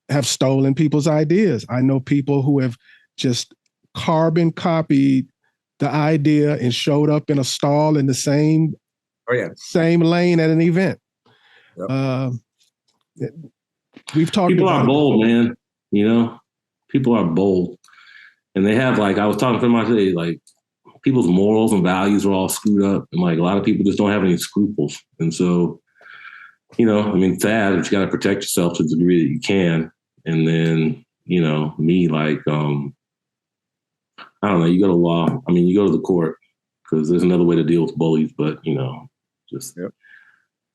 have stolen people's ideas. I know people who have just carbon copied the idea and showed up in a stall in the same lane at an event. Yep. We've talked. People are bold, man. People are bold, and they have, like, I was talking to them today, like, people's morals and values are all screwed up, and like a lot of people just don't have any scruples. And so, it's sad, but you got to protect yourself to the degree that you can. And then, me, like, I don't know, you go to law. You go to the court, because there's another way to deal with bullies, but, just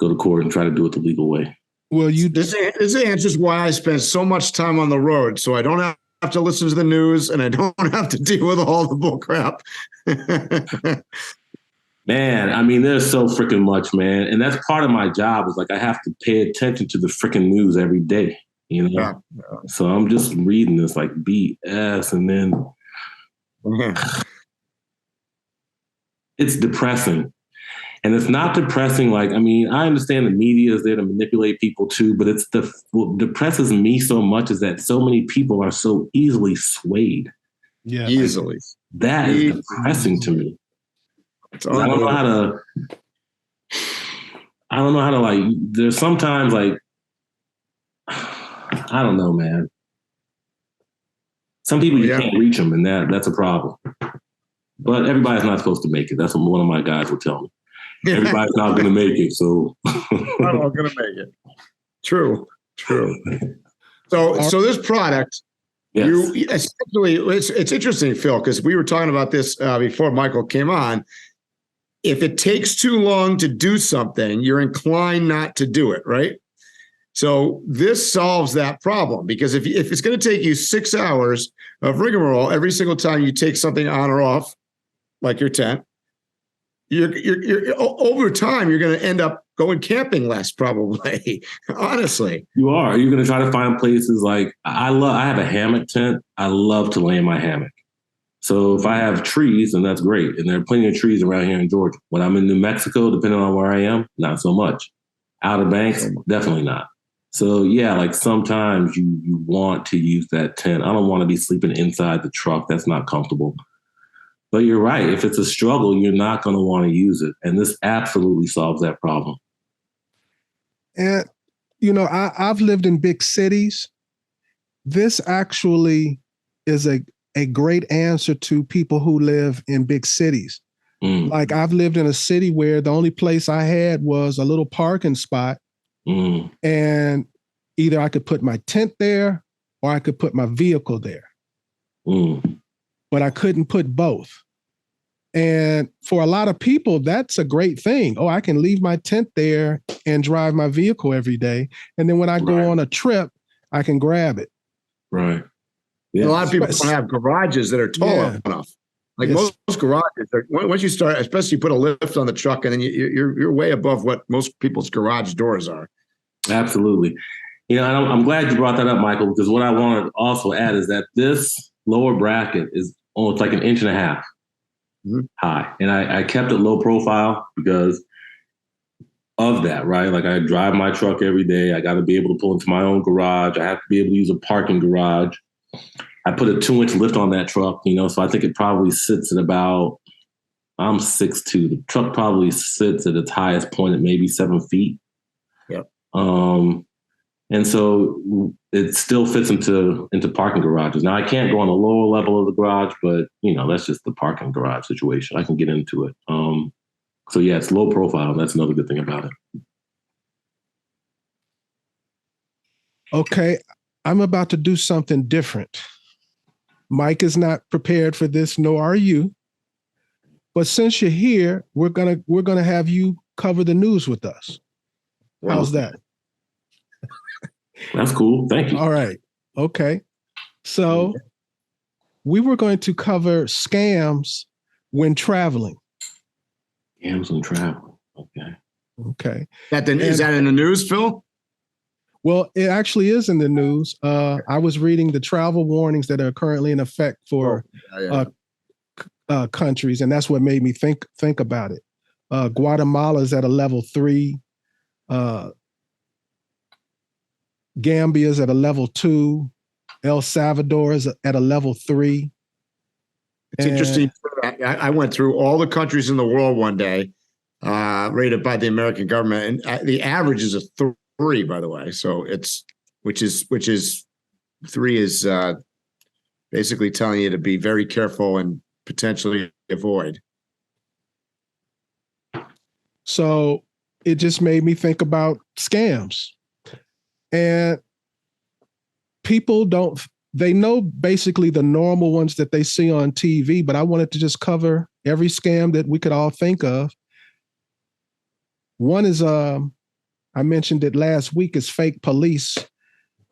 go to court and try to do it the legal way. Well, this answers why I spend so much time on the road, so I don't have to listen to the news, and I don't have to deal with all the bull crap. Man, there's so freaking much, man. And that's part of my job, is like, I have to pay attention to the freaking news every day, Yeah. So I'm just reading this like BS, and then it's depressing. And it's not depressing. Like, I understand the media is there to manipulate people too, but what depresses me so much is that so many people are so easily swayed. Yeah, easily. That is depressing to me. I don't know how to like, there's sometimes like, I don't know, man. Some people, you can't reach them, and that's a problem. But everybody's not supposed to make it. That's what one of my guys will tell me. Everybody's not going to make it, so. Not all going to make it. True. So this product, Yes. Especially, it's interesting, Phil, because we were talking about this before Michael came on. If it takes too long to do something, you're inclined not to do it, right? So this solves that problem, because if it's going to take you 6 hours of rigmarole every single time you take something on or off, like your tent, you're over time, you're going to end up going camping less, probably. Honestly, You are. You're going to try to find places like I have a hammock tent. I love to lay in my hammock. So if I have trees, then that's great. And there are plenty of trees around here in Georgia. When I'm in New Mexico, depending on where I am, not so much. Outer Banks, definitely not. So yeah, like sometimes you want to use that tent. I don't want to be sleeping inside the truck. That's not comfortable. But you're right. If it's a struggle, you're not going to want to use it. And this absolutely solves that problem. And, I've lived in big cities. This actually is a great answer to people who live in big cities. Like I've lived in a city where the only place I had was a little parking spot. And either I could put my tent there or I could put my vehicle there. But I couldn't put both. And for a lot of people, that's a great thing. Oh, I can leave my tent there and drive my vehicle every day. And then when I go on a trip, I can grab it. Right. Yeah. A lot of people don't have garages that are tall enough. Like most garages, once you start, especially you put a lift on the truck, and then you're way above what most people's garage doors are. Absolutely. And I'm glad you brought that up, Michael, because what I want to also add is that this lower bracket is almost like 1.5 inches high. And I kept it low profile because of that, right? Like I drive my truck every day. I got to be able to pull into my own garage. I have to be able to use a parking garage. I put a 2-inch lift on that truck, so I think it probably sits at about, I'm 6'2". The truck probably sits at its highest point at maybe 7 feet. Yep. And so it still fits into parking garages. Now I can't go on the lower level of the garage, but that's just the parking garage situation. I can get into it. So yeah, it's low profile. And that's another good thing about it. Okay, I'm about to do something different. Mike is not prepared for this, nor are you. But since you're here, we're gonna have you cover the news with us. How's that? That's cool. Thank you. All right. Okay. So we were going to cover scams when traveling. Scams when traveling. Okay. Okay. Is that in the news, Phil? Well, it actually is in the news. I was reading the travel warnings that are currently in effect for countries, and that's what made me think about it. Guatemala is at a level 3. Gambia is at a level 2. El Salvador is at a level 3. It's interesting. I went through all the countries in the world one day, rated by the American government, and the average is a 3, by the way. So which is 3 is basically telling you to be very careful and potentially avoid. So it just made me think about scams. And people they know basically the normal ones that they see on TV, but I wanted to just cover every scam that we could all think of. One is, I mentioned it last week, is fake police.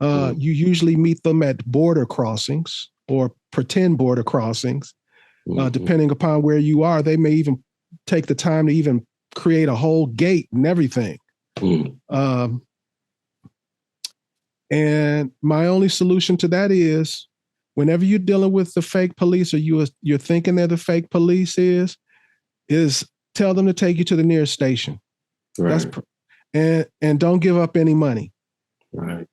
You usually meet them at border crossings or pretend border crossings. Depending upon where you are, they may even take the time to even create a whole gate and everything. And my only solution to that is, whenever you're dealing with the fake police, or you're thinking they're the fake police, is tell them to take you to the nearest station. Right. And don't give up any money. Right.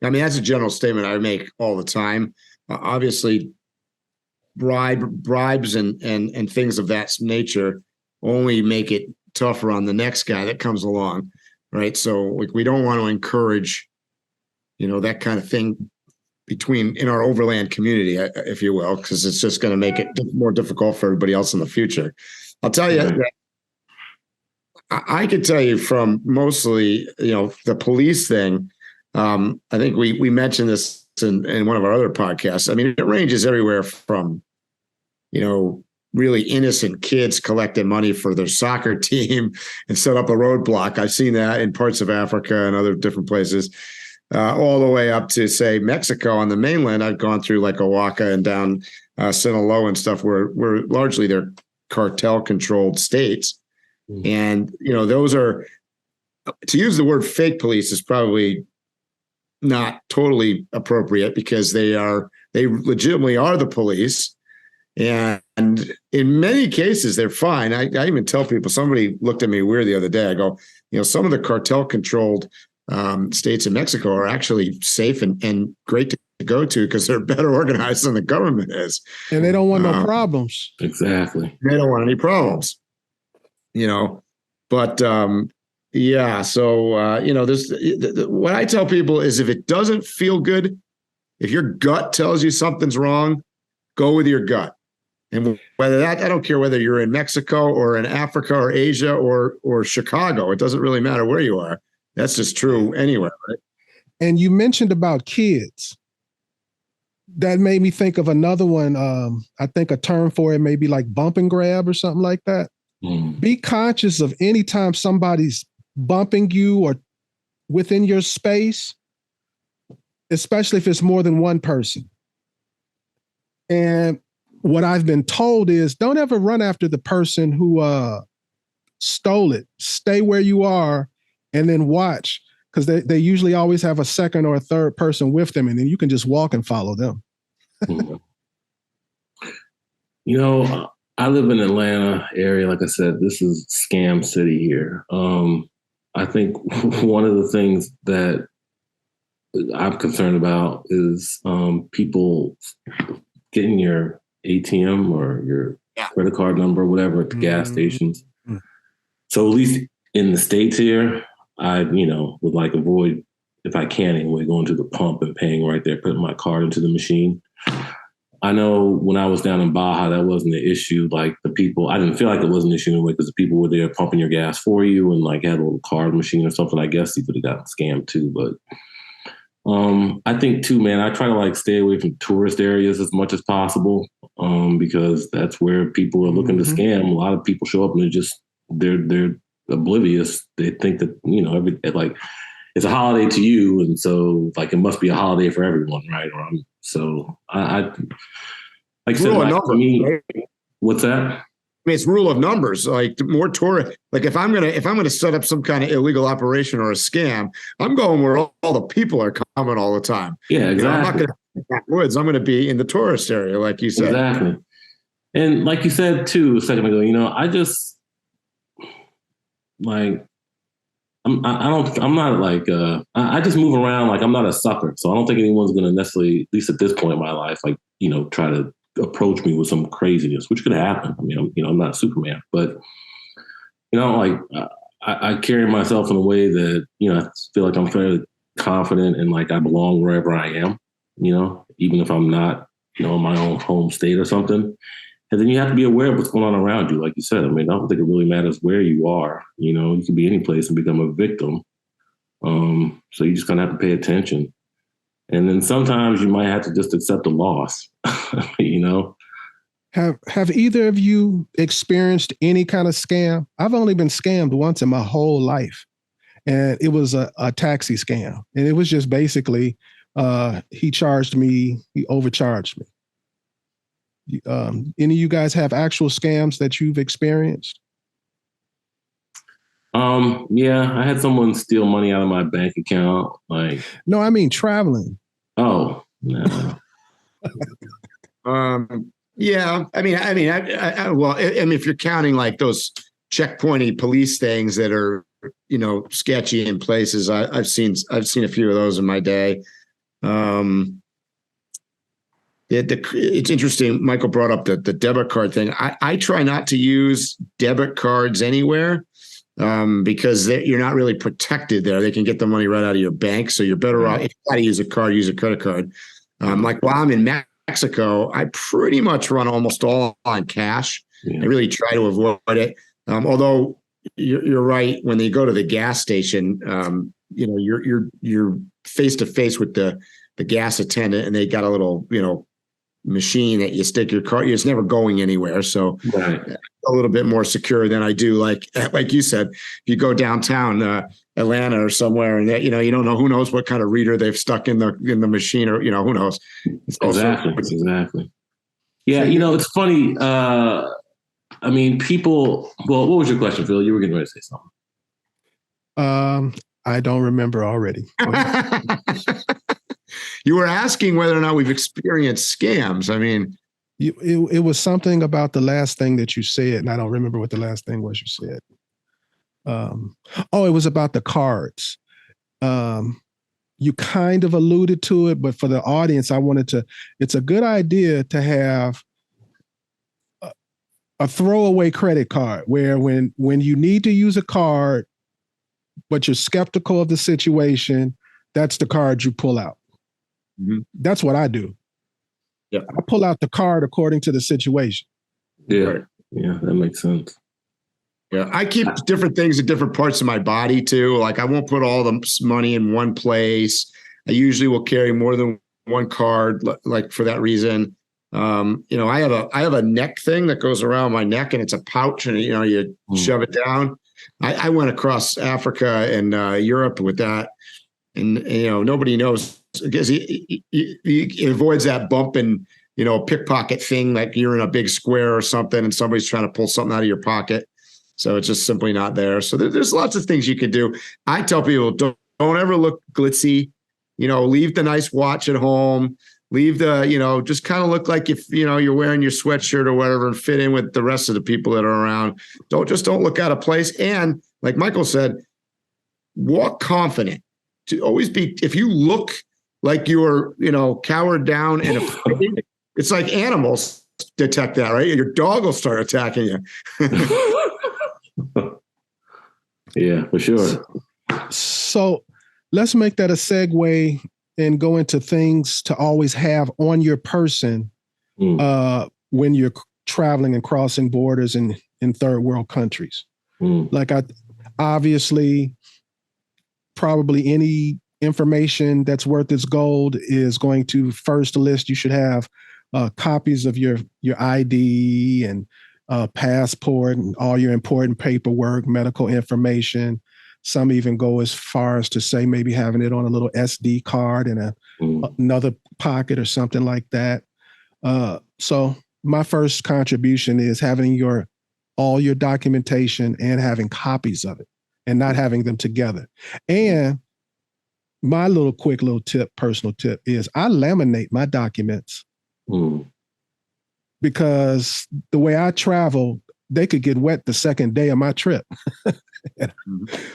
I mean, that's a general statement I make all the time. Obviously, bribes and things of that nature only make it tougher on the next guy that comes along. Right. So we don't want to encourage, that kind of thing in our overland community, if you will, because it's just going to make it more difficult for everybody else in the future. I'll tell you that I could tell you from mostly, the police thing. I think we mentioned this in one of our other podcasts. I mean, it ranges everywhere from, really innocent kids collecting money for their soccer team and set up a roadblock. I've seen that in parts of Africa and other different places, all the way up to, say, Mexico on the mainland. I've gone through like Oaxaca and down Sinaloa and stuff where largely they're cartel-controlled states. And, those are, to use the word fake police is probably not totally appropriate, because they legitimately are the police. And in many cases, they're fine. I even tell people, somebody looked at me weird the other day. I go, some of the cartel-controlled states in Mexico are actually safe and great to go to, because they're better organized than the government is. And they don't want no problems. Exactly. They don't want any problems, But yeah, so there's what I tell people is, if it doesn't feel good, if your gut tells you something's wrong, go with your gut. And whether that, I don't care whether you're in Mexico or in Africa or Asia or Chicago, it doesn't really matter where you are. That's just true anywhere, right? And you mentioned about kids. That made me think of another one. I think a term for it may be like bump and grab or something like that. Be conscious of any time somebody's bumping you or within your space, especially if it's more than one person. And what I've been told is, don't ever run after the person who stole it. Stay where you are and then watch, because they usually always have a second or a third person with them, and then you can just walk and follow them. I live in Atlanta area. Like I said, this is scam city here. I think one of the things that I'm concerned about is people getting your ATM or your credit card number, whatever, at the gas stations. So at least in the States here, I, would like avoid, if I can anyway, going to the pump and paying right there, putting my card into the machine. I know when I was down in Baja, that wasn't an issue. Like the people, I didn't feel like it was an issue anyway, because the people were there pumping your gas for you and like had a little card machine or something. I guess you could have gotten scammed too. But I think too, man, I try to like stay away from tourist areas as much as possible, because that's where people are looking to scam. A lot of people show up and they're oblivious. They think that, like, it's a holiday to you, and so like it must be a holiday for everyone, right? So I like I said, like, for me, what's that? I mean, it's rule of numbers. Like, the more tourist, like if I'm gonna set up some kind of illegal operation or a scam, I'm going where all the people are coming all the time. Yeah, exactly. I'm not gonna be in the woods. I'm gonna be in the tourist area, like you said. Exactly. And like you said too a second ago, I just like. I just move around. Like, I'm not a sucker. So I don't think anyone's going to necessarily, at least at this point in my life, like, try to approach me with some craziness, which could happen. I mean, I'm not Superman, but, I carry myself in a way that, I feel like I'm fairly confident and like I belong wherever I am, even if I'm not, in my own home state or something. And then you have to be aware of what's going on around you. Like you said, I mean, I don't think it really matters where you are. You can be any place and become a victim. So you just kind of have to pay attention. And then sometimes you might have to just accept a loss, Have either of you experienced any kind of scam? I've only been scammed once in my whole life. And it was a taxi scam. And it was just basically, he overcharged me. Any of you guys have actual scams that you've experienced? Yeah, I had someone steal money out of my bank account. Like, no, I mean traveling. Oh, no. Yeah, I mean, if you're counting like those checkpointy police things that are, sketchy in places, I've seen a few of those in my day. It's interesting. Michael brought up the debit card thing. I try not to use debit cards anywhere because you're not really protected there. They can get the money right out of your bank. So you're better off, if you got to use a card, use a credit card. Like while I'm in Mexico, I pretty much run almost all on cash. Yeah. I really try to avoid it. Although you're right, when you go to the gas station, you're face to face with the gas attendant, and they got a little, machine that you stick your car. It's never going anywhere. So Right. a little bit more secure than I do. Like you said, if you go downtown Atlanta or somewhere, and that, you don't know, who knows what kind of reader they've stuck in the machine, or who knows. Exactly. Yeah, it's funny. People. Well, what was your question, Phil? You were getting ready to say something. I don't remember already. You were asking whether or not we've experienced scams. I mean, it was something about the last thing that you said, and I don't remember what the last thing was you said. It was about the cards. You kind of alluded to it, but for the audience, it's a good idea to have a throwaway credit card where when you need to use a card, but you're skeptical of the situation, that's the card you pull out. Mm-hmm. That's what I do. Yeah, I pull out the card according to the situation. Yeah, right. Yeah, that makes sense. Yeah, I keep different things in different parts of my body too. Like I won't put all the money in one place. I usually will carry more than one card, like for that reason. I have a neck thing that goes around my neck, and it's a pouch, and you shove it down. I went across Africa and Europe with that, and nobody knows because he avoids that bump and pickpocket thing, like you're in a big square or something, and somebody's trying to pull something out of your pocket. So it's just simply not there. So there's lots of things you can do. I tell people, don't ever look glitzy. Leave the nice watch at home. Leave the, just kind of look like if, you're wearing your sweatshirt or whatever and fit in with the rest of the people that are around. Don't look out of place. And like Michael said, walk confident. To always be, if you look like you're, cowered down and afraid, it's like animals detect that, right? Your dog will start attacking you. Yeah, for sure. So let's make that a segue and go into things to always have on your person when you're traveling and crossing borders in third world countries. Like obviously, probably any information that's worth its gold is going to first list. You should have copies of your ID and passport and all your important paperwork, medical information. Some even go as far as to say maybe having it on a little SD card in another pocket or something like that. So my first contribution is having all your documentation and having copies of it and not having them together. And my personal tip is I laminate my documents because the way I travel, they could get wet the second day of my trip.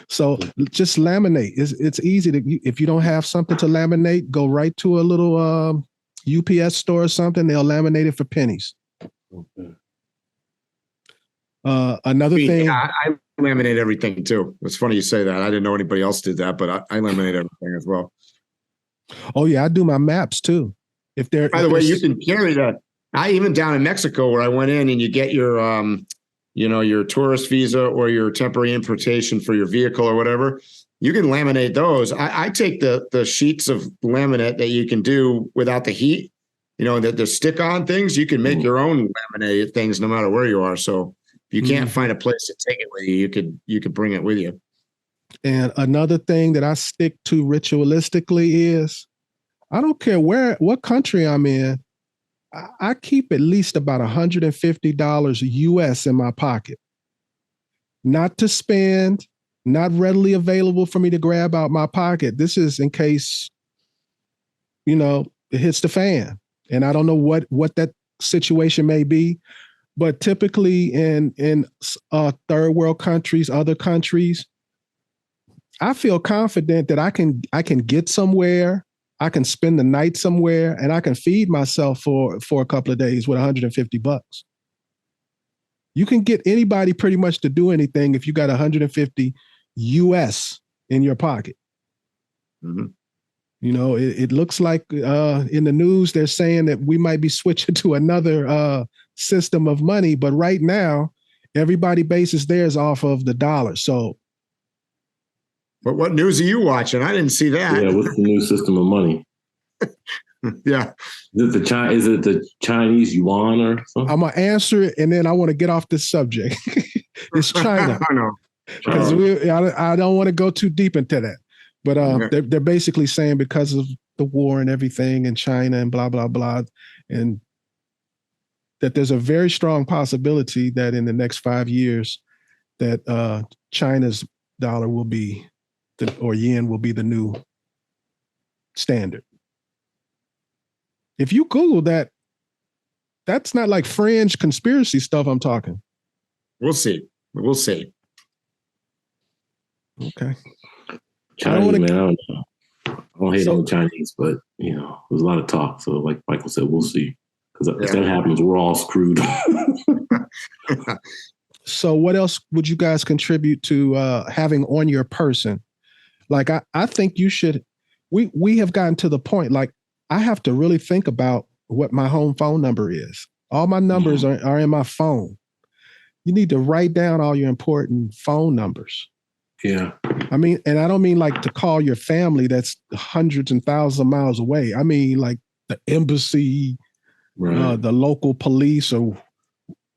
So just laminate. It's easy if you don't have something to laminate, go right to a little UPS store or something. They'll laminate it for pennies. Okay. Another thing. I laminate everything too. It's funny you say that. I didn't know anybody else did that, but I laminate everything as well. Oh yeah, I do my maps too. By the way, you can carry that. Even down in Mexico where I went in, and you get your your tourist visa or your temporary importation for your vehicle or whatever, you can laminate those. I take the sheets of laminate that you can do without the heat, the stick-on things. You can make your own laminated things no matter where you are. So if you can't find a place to take it with you, you could bring it with you. And another thing that I stick to ritualistically is I don't care what country I'm in. I keep at least about $150 US in my pocket. Not to spend, not readily available for me to grab out my pocket. This is in case, it hits the fan. And I don't know what that situation may be, but typically in third world countries, other countries, I feel confident that I can get somewhere. I can spend the night somewhere, and I can feed myself for a couple of days with $150. You can get anybody pretty much to do anything if you got 150 US in your pocket. Mm-hmm. It looks like in the news they're saying that we might be switching to another system of money, but right now everybody bases theirs off of the dollar. So. But what news are you watching? I didn't see that. Yeah, what's the new system of money? Yeah. Is it the Chinese yuan or something? I'm gonna answer it, and then I want to get off this subject. It's China. I know. Because I don't want to go too deep into that, but they're basically saying because of the war and everything in China and blah blah blah, and that there's a very strong possibility that in the next 5 years that China's dollar will be or yen will be the new standard. If you Google that, that's not like fringe conspiracy stuff I'm talking. We'll see. We'll see. Okay. Chinese, man, I don't know. I don't hate on the Chinese, but there's a lot of talk. So, like Michael said, we'll see. Because if that happens, we're all screwed. So, what else would you guys contribute to having on your person? Like, I think you should. We have gotten to the point. Like, I have to really think about what my home phone number is. All my numbers are in my phone. You need to write down all your important phone numbers. Yeah. I mean, and I don't mean like to call your family that's hundreds and thousands of miles away. I mean, like the embassy, the local police, or,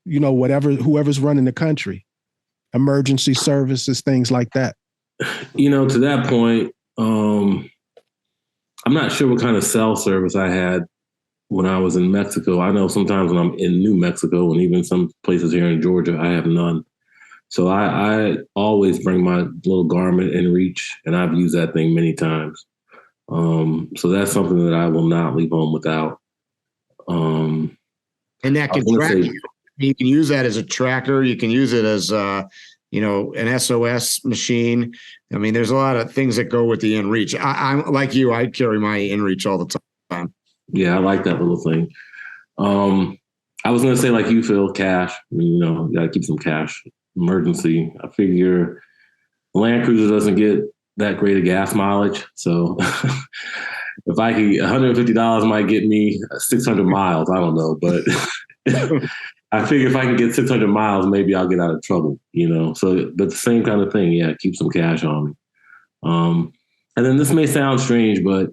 whoever's running the country, emergency services, things like that. To that point, I'm not sure what kind of cell service I had when I was in Mexico. I know sometimes when I'm in New Mexico and even some places here in Georgia, I have none. So I always bring my little Garmin inReach, and I've used that thing many times. So that's something that I will not leave home without. And that can track you. You can use that as a tracker. You can use it as an SOS machine. I mean, there's a lot of things that go with the inReach. I'm like you. I carry my inReach all the time. Yeah, I like that little thing. I was going to say, like you, Phil, cash. You got to keep some cash. Emergency. I figure Land Cruiser doesn't get that great of gas mileage. So if I could, $150 might get me 600 miles. I don't know. But I figure if I can get 600 miles, maybe I'll get out of trouble, So, but the same kind of thing. Yeah, keep some cash on me. And then this may sound strange, but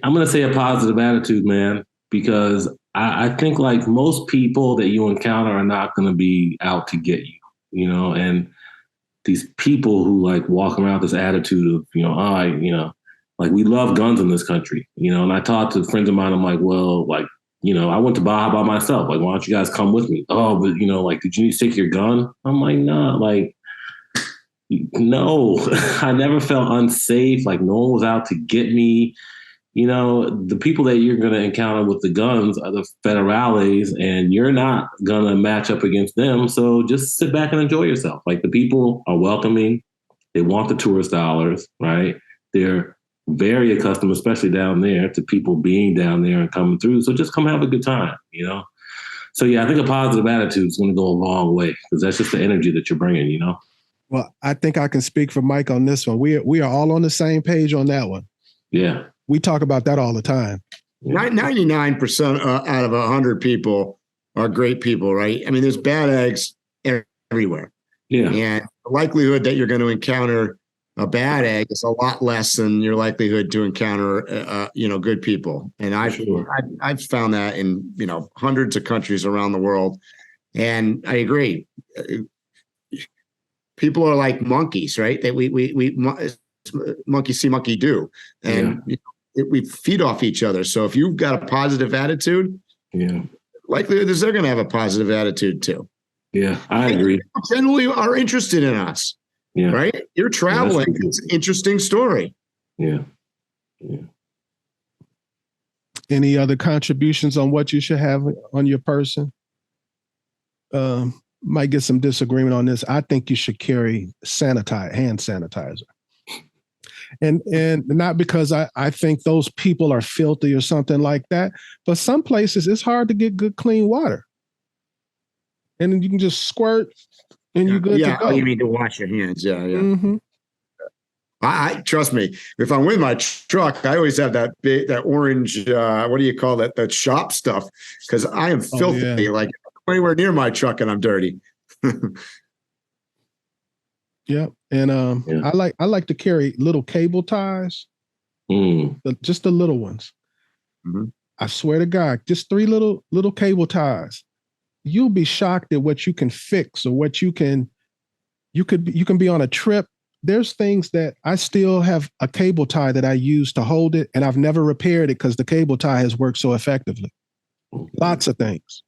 I'm going to say a positive attitude, man, because I think like most people that you encounter are not going to be out to get you. And these people who like walk around with this attitude of, like we love guns in this country, and I talked to friends of mine. I'm like, well, like, I went to Baja by myself. Like, why don't you guys come with me? Oh, but like, did you need to take your gun? I'm like, nah, like, no, I never felt unsafe. Like no one was out to get me. The people that you're going to encounter with the guns are the federales, and you're not going to match up against them. So just sit back and enjoy yourself. Like the people are welcoming. They want the tourist dollars, right? They're very accustomed, especially down there, to people being down there and coming through. So just come have a good time, So yeah, I think a positive attitude is going to go a long way because that's just the energy that you're bringing, Well, I think I can speak for Mike on this one. We are all on the same page on that one. Yeah. We talk about that all the time. 99% out of 100 people are great people, right? I mean, there's bad eggs everywhere. Yeah. And the likelihood that you're going to encounter a bad egg is a lot less than your likelihood to encounter, good people. And I've found that in, hundreds of countries around the world. And I agree. People are like monkeys, right? That we monkey see, monkey do. And we feed off each other. So if you've got a positive attitude, likelihood is they're going to have a positive attitude too. Yeah, I agree. People generally are interested in us, right? You're traveling. It's an interesting story. Yeah. Any other contributions on what you should have on your person? Might get some disagreement on this. I think you should carry hand sanitizer. And not because I think those people are filthy or something like that, but some places it's hard to get good, clean water. And then you can just squirt and you're good to go. Oh, you mean to wash your hands. Yeah. Mm-hmm. I trust me, if I'm with my truck, I always have that orange, what do you call that? That shop stuff. Cause I am filthy. Oh, yeah. Like anywhere near my truck and I'm dirty. Yeah. And I like to carry little cable ties. Just the little ones. I swear to God, just 3 little cable ties. You'll be shocked at what you can fix or what you can be on a trip. There's things that I still have a cable tie that I use to hold it, and I've never repaired it because the cable tie has worked so effectively. Lots of things.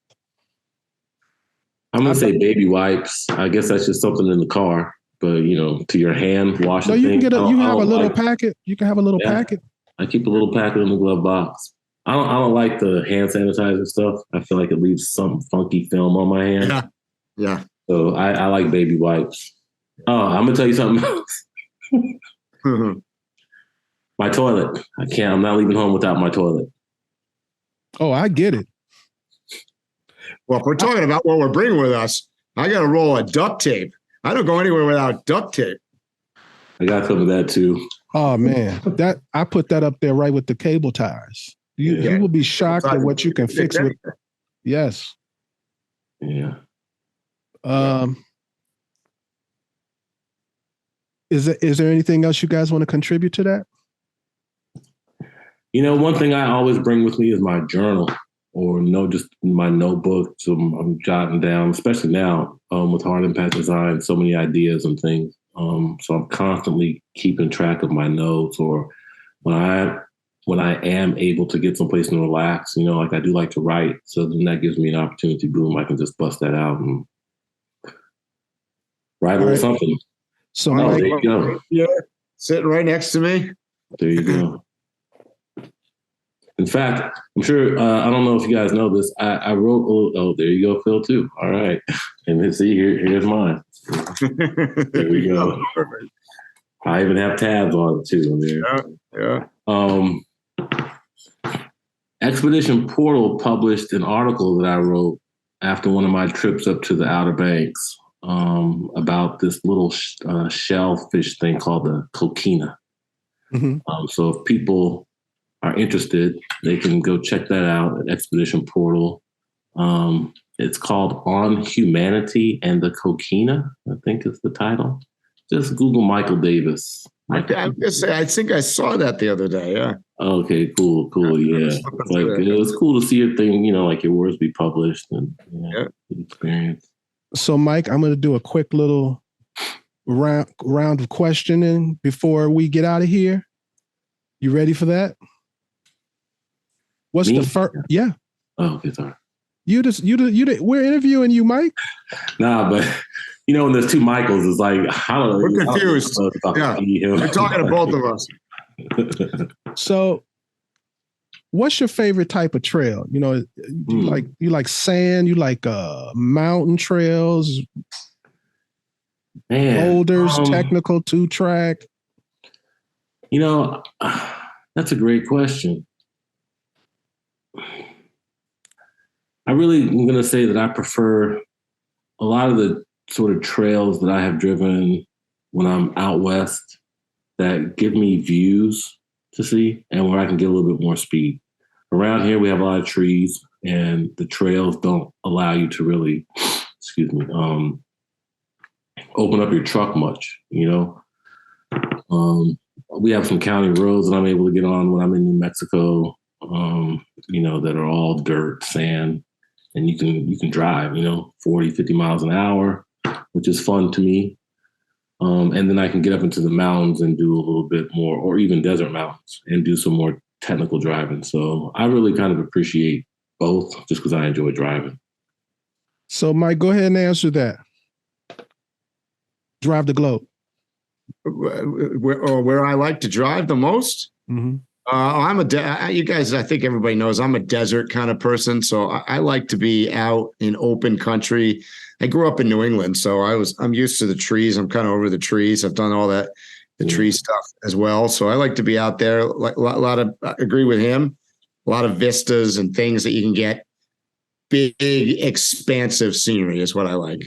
I'm gonna say baby wipes. I guess that's just something in the car, but to your hand wash. No, you can get you have a little packet. You can have a little packet. I keep a little packet in the glove box. I don't like the hand sanitizer stuff. I feel like it leaves some funky film on my hand. Yeah. So I like baby wipes. Oh, I'm gonna tell you something else. My toilet. I'm not leaving home without my toilet. Oh, I get it. Well, if we're talking about what we're bringing with us, I got a roll of duct tape. I don't go anywhere without duct tape. I got some of that too. Oh man, I put that up there right with the cable ties. You will be shocked at what you can fix with. Yes. Yeah. Is there anything else you guys want to contribute to that? One thing I always bring with me is my journal, or just my notebook. So I'm jotting down, especially now with hard impact design, so many ideas and things. So I'm constantly keeping track of my notes, or when I am able to get someplace and relax, like I do like to write. So then that gives me an opportunity, boom, I can just bust that out and write a little something. So there you go. Yeah, sitting right next to me. There you go. In fact, I'm sure, I don't know if you guys know this. I wrote, there you go, Phil, too. All right. And then see, here's mine. There we go. Perfect. I even have tabs on it, too. Yeah. Expedition Portal published an article that I wrote after one of my trips up to the Outer Banks about this little shellfish thing called the coquina. So if people are interested, they can go check that out at Expedition Portal. It's called On Humanity and the Coquina, I think is the title. Just Google Michael Davis. I'm gonna say, I think I saw that the other day. Yeah. Okay, cool. Yeah. It was cool to see your thing, like your words be published and experience. So, Mike, I'm going to do a quick little round of questioning before we get out of here. You ready for that? What's Me? the first? Yeah. Oh, okay, sorry. We're interviewing you, Mike. Nah, but when there's two Michaels, it's like, I don't know. We're confused. We're talking to both of us. So, what's your favorite type of trail? You like sand, you like mountain trails, boulders, technical 2-track. That's a great question. I really am going to say that I prefer a lot of the sort of trails that I have driven when I'm out west that give me views to see and where I can get a little bit more speed. Around here, we have a lot of trees and the trails don't allow you to really, open up your truck much, We have some county roads that I'm able to get on when I'm in New Mexico, that are all dirt, sand, and you can drive, 40, 50 miles an hour, which is fun to me. And then I can get up into the mountains and do a little bit more, or even desert mountains and do some more technical driving. So I really kind of appreciate both just because I enjoy driving. So Mike, go ahead and answer that. Drive the globe. Where I like to drive the most? Mm-hmm. You guys, I think everybody knows I'm a desert kind of person. So I like to be out in open country. I grew up in New England, so I'm used to the trees. I'm kind of over the trees. I've done all that, the tree stuff as well. So I like to be out there. Like a lot of, I agree with him. A lot of vistas and things that you can get. Big, expansive scenery is what I like.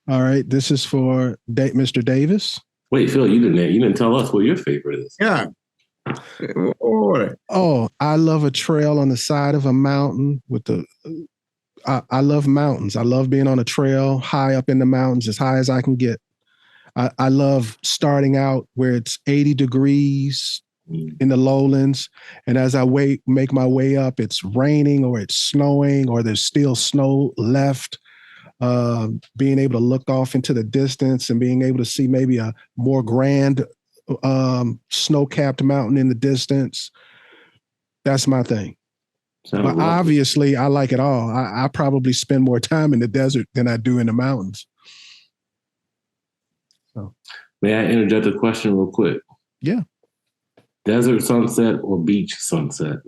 All right, this is for Mr. Davis. Wait, Phil, you didn't tell us what your favorite is. Yeah. Oh, I love a trail on the side of a mountain with I love mountains. I love being on a trail high up in the mountains, as high as I can get. I love starting out where it's 80 degrees, in the lowlands. And as I make my way up, it's raining or it's snowing or there's still snow left. Being able to look off into the distance and being able to see maybe a more grand snow-capped mountain in the distance. That's my thing. But obviously, I like it all. I probably spend more time in the desert than I do in the mountains. So, may I interject a question real quick? Yeah. Desert sunset or beach sunset?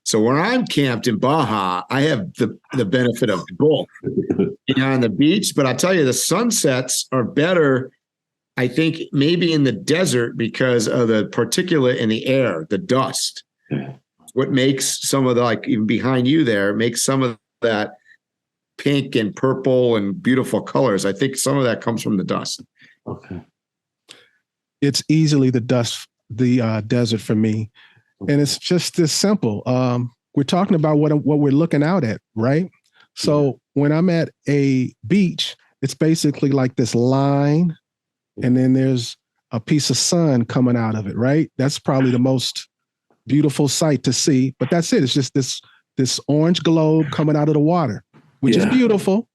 So where I'm camped in Baja, I have the benefit of both. On the beach, but I'll tell you, the sunsets are better, I think, maybe in the desert because of the particulate in the air, the dust. What makes some of the, like even behind you there, makes some of that pink and purple and beautiful colors. I think some of that comes from the dust. Okay. It's easily the desert for me. And it's just this simple. We're talking about what we're looking out at, right? So when I'm at a beach, it's basically like this line, and then there's a piece of sun coming out of it, right? That's probably the most beautiful sight to see. But that's it. It's just this orange globe coming out of the water, which is beautiful.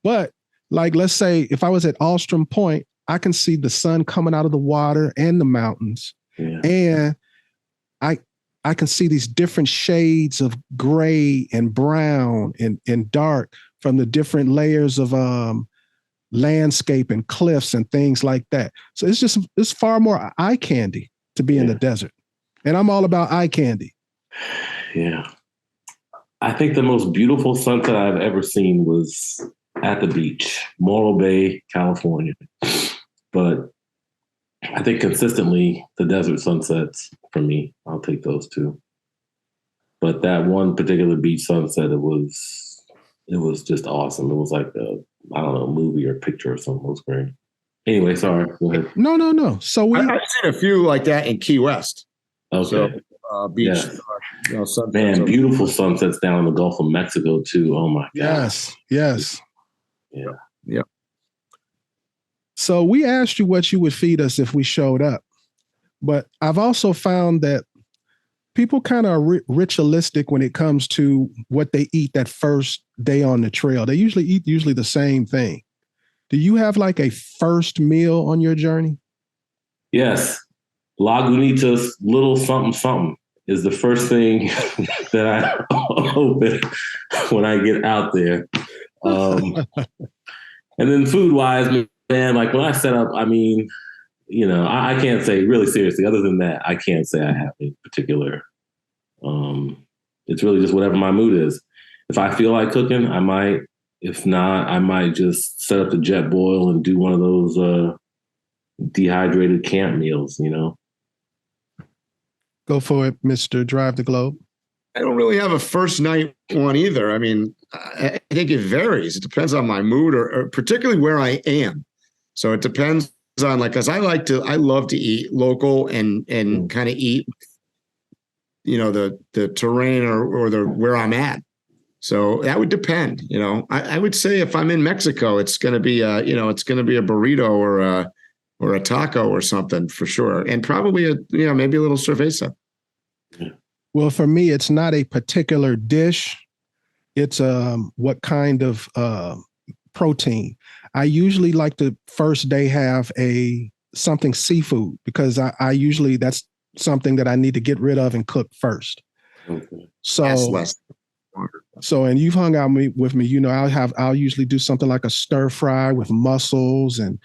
But like, let's say if I was at Ostrom Point, I can see the sun coming out of the water and the mountains. And I can see these different shades of gray and brown and dark from the different layers of landscape and cliffs and things like that. So it's far more eye candy to be in the desert. And I'm all about eye candy. Yeah. I think the most beautiful sunset I've ever seen was at the beach, Morro Bay, California. But I think consistently the desert sunsets for me, I'll take those two. But that one particular beach sunset, it was just awesome. It was like a movie or picture or something. It was great. Anyway, sorry. Go ahead. No. So I've seen a few like that in Key West. Okay. So, beach. Yeah. Man, beautiful sunsets down in the Gulf of Mexico too. Oh my God. Yes. Yeah. So we asked you what you would feed us if we showed up. But I've also found that people kind of are ritualistic when it comes to what they eat that first day on the trail. They usually eat the same thing. Do you have like a first meal on your journey? Yes. Lagunitas little something something is the first thing that I open when I get out there. And then food-wise, man, like when I set up, I mean, you know, I can't say really seriously, other than that, I can't say I have a particular, it's really just whatever my mood is. If I feel like cooking, I might. If not, I might just set up the jet boil and do one of those dehydrated camp meals, you know. Go for it, Mr. Drive the Globe. I don't really have a first night one either. I mean, I think it varies. It depends on my mood or particularly where I am. So it depends on, like, because I love to eat local and kind of eat, you know, the terrain or the where I'm at. So that would depend. You know, I would say if I'm in Mexico, it's going to be a burrito or a taco or something for sure, and probably maybe a little cerveza. Well, for me, it's not a particular dish. It's what kind of protein. I usually like to first day have something seafood because I usually that's something that I need to get rid of and cook first. Okay. So, and you've hung out with me, you know, I'll usually do something like a stir fry with mussels and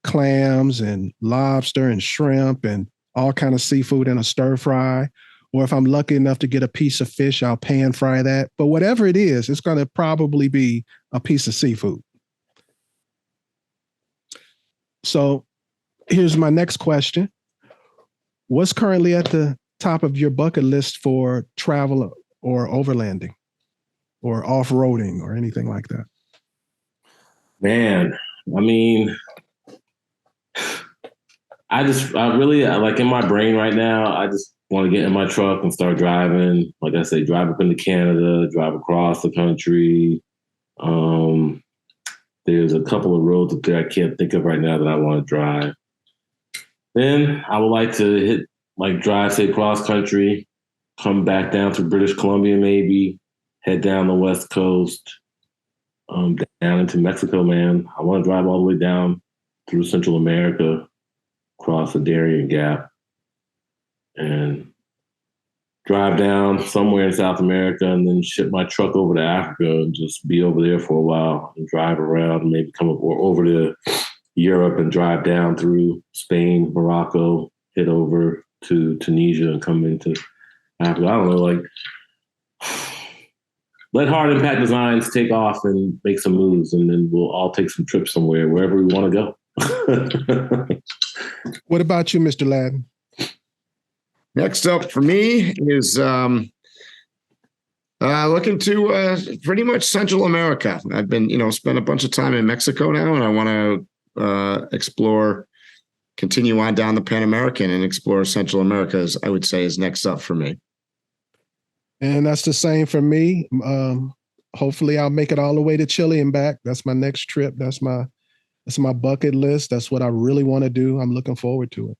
clams and lobster and shrimp and all kind of seafood in a stir fry. Or if I'm lucky enough to get a piece of fish, I'll pan fry that. But whatever it is, it's going to probably be a piece of seafood. So here's my next question. What's currently at the top of your bucket list for travel or overlanding or off-roading or anything like that? Man, I mean, I really, like in my brain right now, I just want to get in my truck and start driving. Like I say, drive up into Canada, drive across the country. There's a couple of roads up there I can't think of right now that I want to drive. Then I would like to drive, say, cross country, come back down to British Columbia, maybe head down the West Coast, down into Mexico, man. I want to drive all the way down through Central America, cross the Darien Gap, and drive down somewhere in South America, and then ship my truck over to Africa and just be over there for a while and drive around and maybe come over to Europe and drive down through Spain, Morocco, hit over to Tunisia and come into Africa. I don't know, like, let Hard Impact Designs take off and make some moves, and then we'll all take some trips somewhere, wherever we want to go. What about you, Mr. Ladden? Next up for me is looking to pretty much Central America. I've been, spent a bunch of time in Mexico now, and I want to continue on down the Pan American and explore Central America, as I would say is next up for me. And that's the same for me. Hopefully I'll make it all the way to Chile and back. That's my next trip. That's my bucket list. That's what I really want to do. I'm looking forward to it.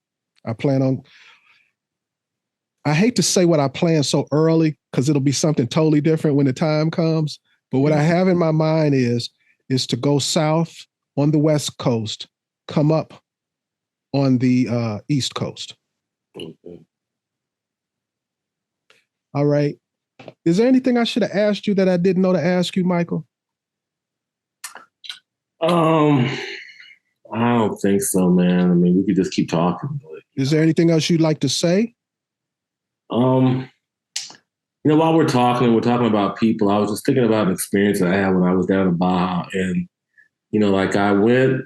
I hate to say what I plan so early because it'll be something totally different when the time comes. But what I have in my mind is to go south on the West Coast, come up on the East Coast. Okay. All right. Is there anything I should have asked you that I didn't know to ask you, Michael? I don't think so, man. I mean, we could just keep talking. Is there anything else you'd like to say? While we're talking about people, I was just thinking about an experience that I had when I was down in Baja. And, I went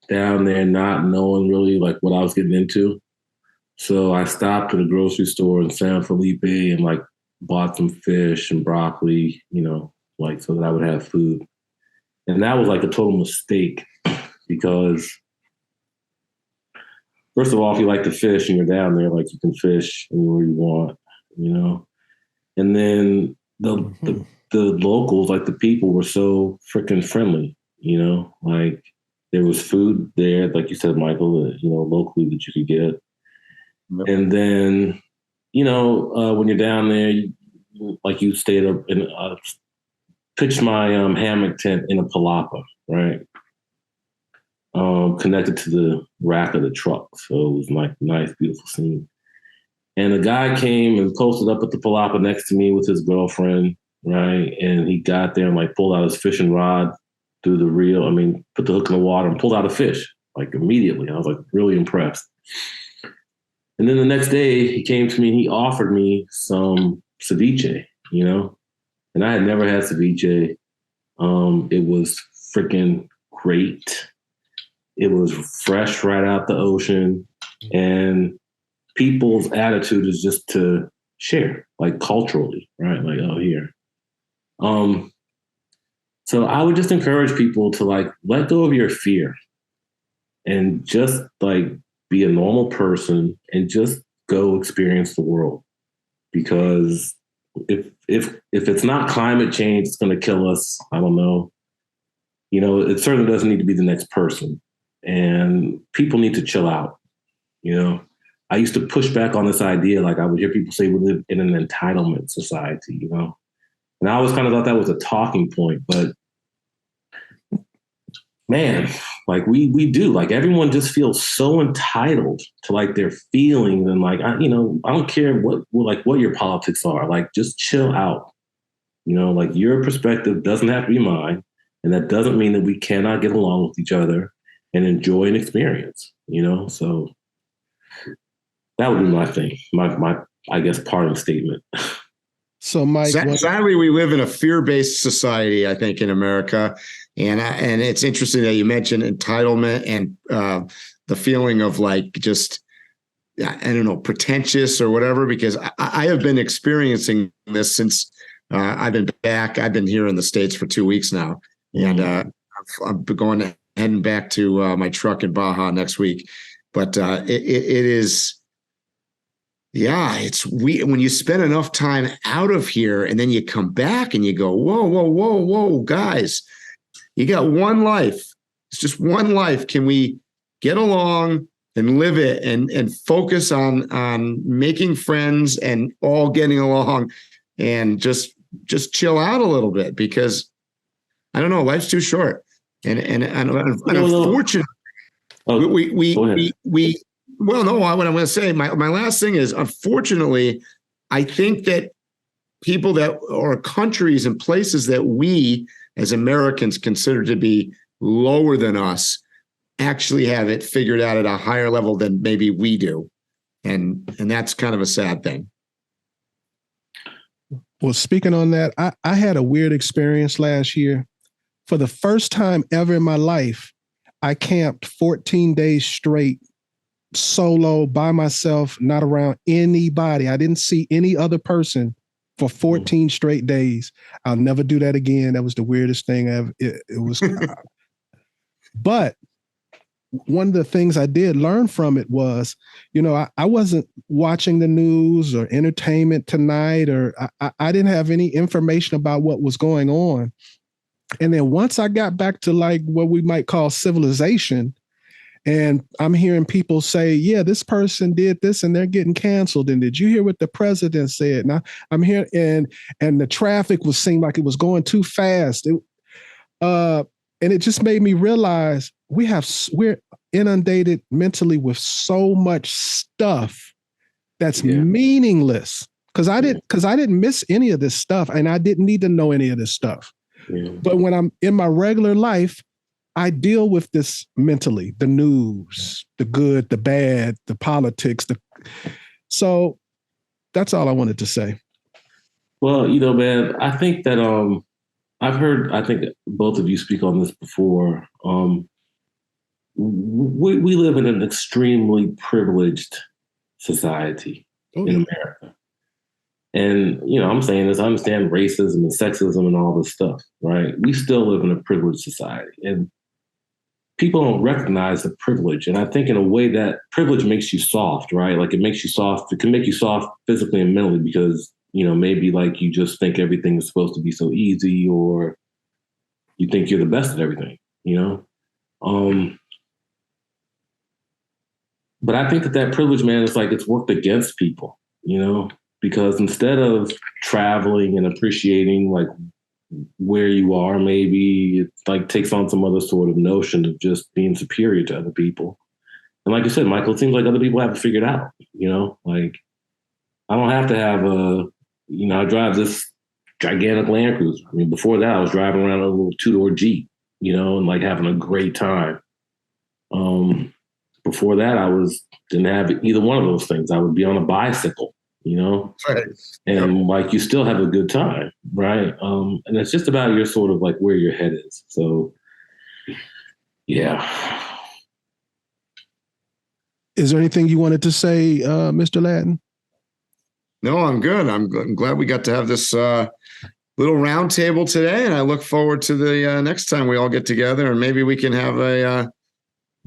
down there not knowing really like what I was getting into. So I stopped at a grocery store in San Felipe and bought some fish and broccoli, so that I would have food. And that was like a total mistake because first of all, if you like to fish and you're down there, you can fish anywhere you want, And then the locals, the people were so freaking friendly, there was food there, like you said, Michael, locally that you could get. Yep. And then, when you're down there, you stayed up and pitched my hammock tent in a palapa, right? Connected to the rack of the truck. So it was nice, beautiful scene. And a guy came and posted up at the palapa next to me with his girlfriend, right? And he got there and pulled out his fishing rod through the reel. Put the hook in the water and pulled out a fish, immediately. I was really impressed. And then the next day he came to me and he offered me some ceviche, and I had never had ceviche. It was freaking great. It was fresh right out the ocean, and people's attitude is just to share, culturally, right? Oh, here. So I would just encourage people to let go of your fear and just be a normal person and just go experience the world. Because if it's not climate change, it's going to kill us. I don't know. It certainly doesn't need to be the next person. And people need to chill out. I used to push back on this idea. I would hear people say we live in an entitlement society, And I always kind of thought that was a talking point, but man, we do. Everyone just feels so entitled to their feelings, and I don't care what your politics are. Just chill out. Your perspective doesn't have to be mine, and that doesn't mean that we cannot get along with each other and enjoy an experience. So that would be my thing. My I guess parting statement. So, Mike, sadly, we live in a fear-based society, I think, in America, and it's interesting that you mentioned entitlement and the feeling of just, I don't know, pretentious or whatever. Because I have been experiencing this since I've been back. I've been here in the States for 2 weeks now, and I'm heading back to my truck in Baja next week. But it is. Yeah, it's weird when you spend enough time out of here and then you come back and you go, whoa, guys, you got one life. It's just one life. Can we get along and live it and focus on making friends and all getting along and just chill out a little bit, because I don't know, life's too short. And unfortunately, what I'm going to say, my last thing is, unfortunately, I think that people that or countries and places that we as Americans consider to be lower than us actually have it figured out at a higher level than maybe we do. And that's kind of a sad thing. Well, speaking on that, I had a weird experience last year. For the first time ever in my life, I camped 14 days straight, solo, by myself, not around anybody. I didn't see any other person for 14 straight days. I'll never do that again. That was the weirdest thing ever. It was. But one of the things I did learn from it was, I wasn't watching the news or Entertainment Tonight, or I didn't have any information about what was going on. And then once I got back to like what we might call civilization, and I'm hearing people say, yeah, this person did this and they're getting canceled. And did you hear what the president said? Now I'm here, and the traffic seemed like it was going too fast. And it just made me realize we're inundated mentally with so much stuff that's meaningless. Because I didn't miss any of this stuff, and I didn't need to know any of this stuff. Yeah. But when I'm in my regular life, I deal with this mentally: the news, the good, the bad, the politics. So that's all I wanted to say. Well, man, I think that I think both of you speak on this before. We live in an extremely privileged society in America. And, I'm saying this, I understand racism and sexism and all this stuff, right? We still live in a privileged society, and people don't recognize the privilege. And I think in a way that privilege makes you soft, right? Like it makes you soft. It can make you soft physically and mentally because, maybe like you just think everything is supposed to be so easy, or you think you're the best at everything, But I think that privilege, man, is like it's worked against people, because instead of traveling and appreciating like where you are, maybe it like takes on some other sort of notion of just being superior to other people. And like you said, Michael, it seems like other people have it figured out, like I don't have to have I drive this gigantic Land Cruiser. I mean, before that I was driving around a little 2-door Jeep, and like having a great time. Before that I didn't have either one of those things. I would be on a bicycle. Right. And like you still have a good time, right? And it's just about your sort of like where your head is. So, yeah. Is there anything you wanted to say, Mr. Ladden? No, I'm good. I'm glad we got to have this little round table today, and I look forward to the next time we all get together, and maybe we can have a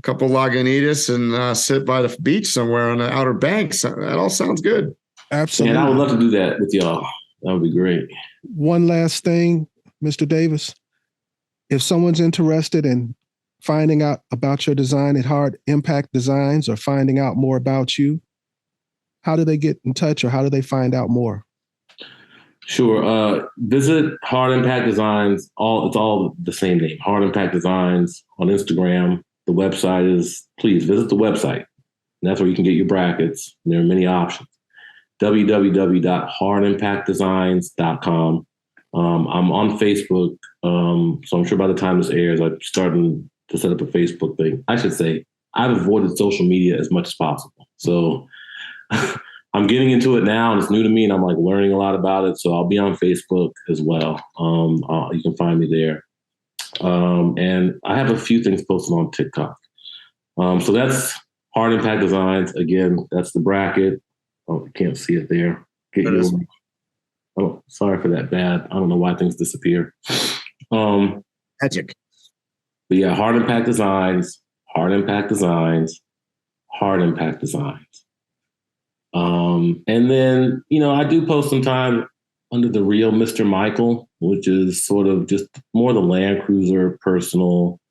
couple Lagunitas and sit by the beach somewhere on the Outer Banks. That all sounds good. Absolutely. And I would love to do that with y'all. That would be great. One last thing, Mr. Davis. If someone's interested in finding out about your design at Hard Impact Designs or finding out more about you, how do they get in touch, or how do they find out more? Sure. Visit Hard Impact Designs. It's all the same name, Hard Impact Designs on Instagram. The website is, please visit the website. And that's where you can get your brackets. There are many options. www.hardimpactdesigns.com. I'm on Facebook, so I'm sure by the time this airs, I'm starting to set up a Facebook thing. I should say I've avoided social media as much as possible. So I'm getting into it now, and it's new to me, and I'm like learning a lot about it. So I'll be on Facebook as well. You can find me there. And I have a few things posted on TikTok. So that's Hard Impact Designs. Again, that's the bracket. Oh, you can't see it there. Oh, sorry for that bad. I don't know why things disappear. Magic. But yeah, Hard Impact Designs, Hard Impact Designs, Hard Impact Designs. And then, I do post sometimes under the real Mr. Michael, which is sort of just more the Land Cruiser personal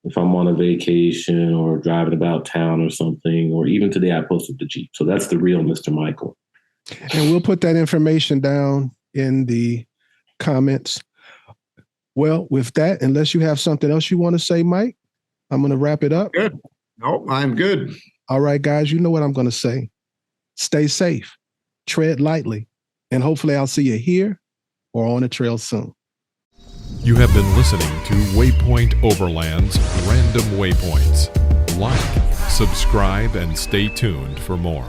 if I'm on a vacation or driving about town or something, or even today I posted the Jeep. So that's the real Mr. Michael. And we'll put that information down in the comments. Well, with that, unless you have something else you want to say, Mike, I'm going to wrap it up. Good. No, I'm good. All right, guys, you know what I'm going to say. Stay safe, tread lightly, and hopefully I'll see you here or on the trail soon. You have been listening to Waypoint Overland's Random Waypoints. Like, subscribe, and stay tuned for more.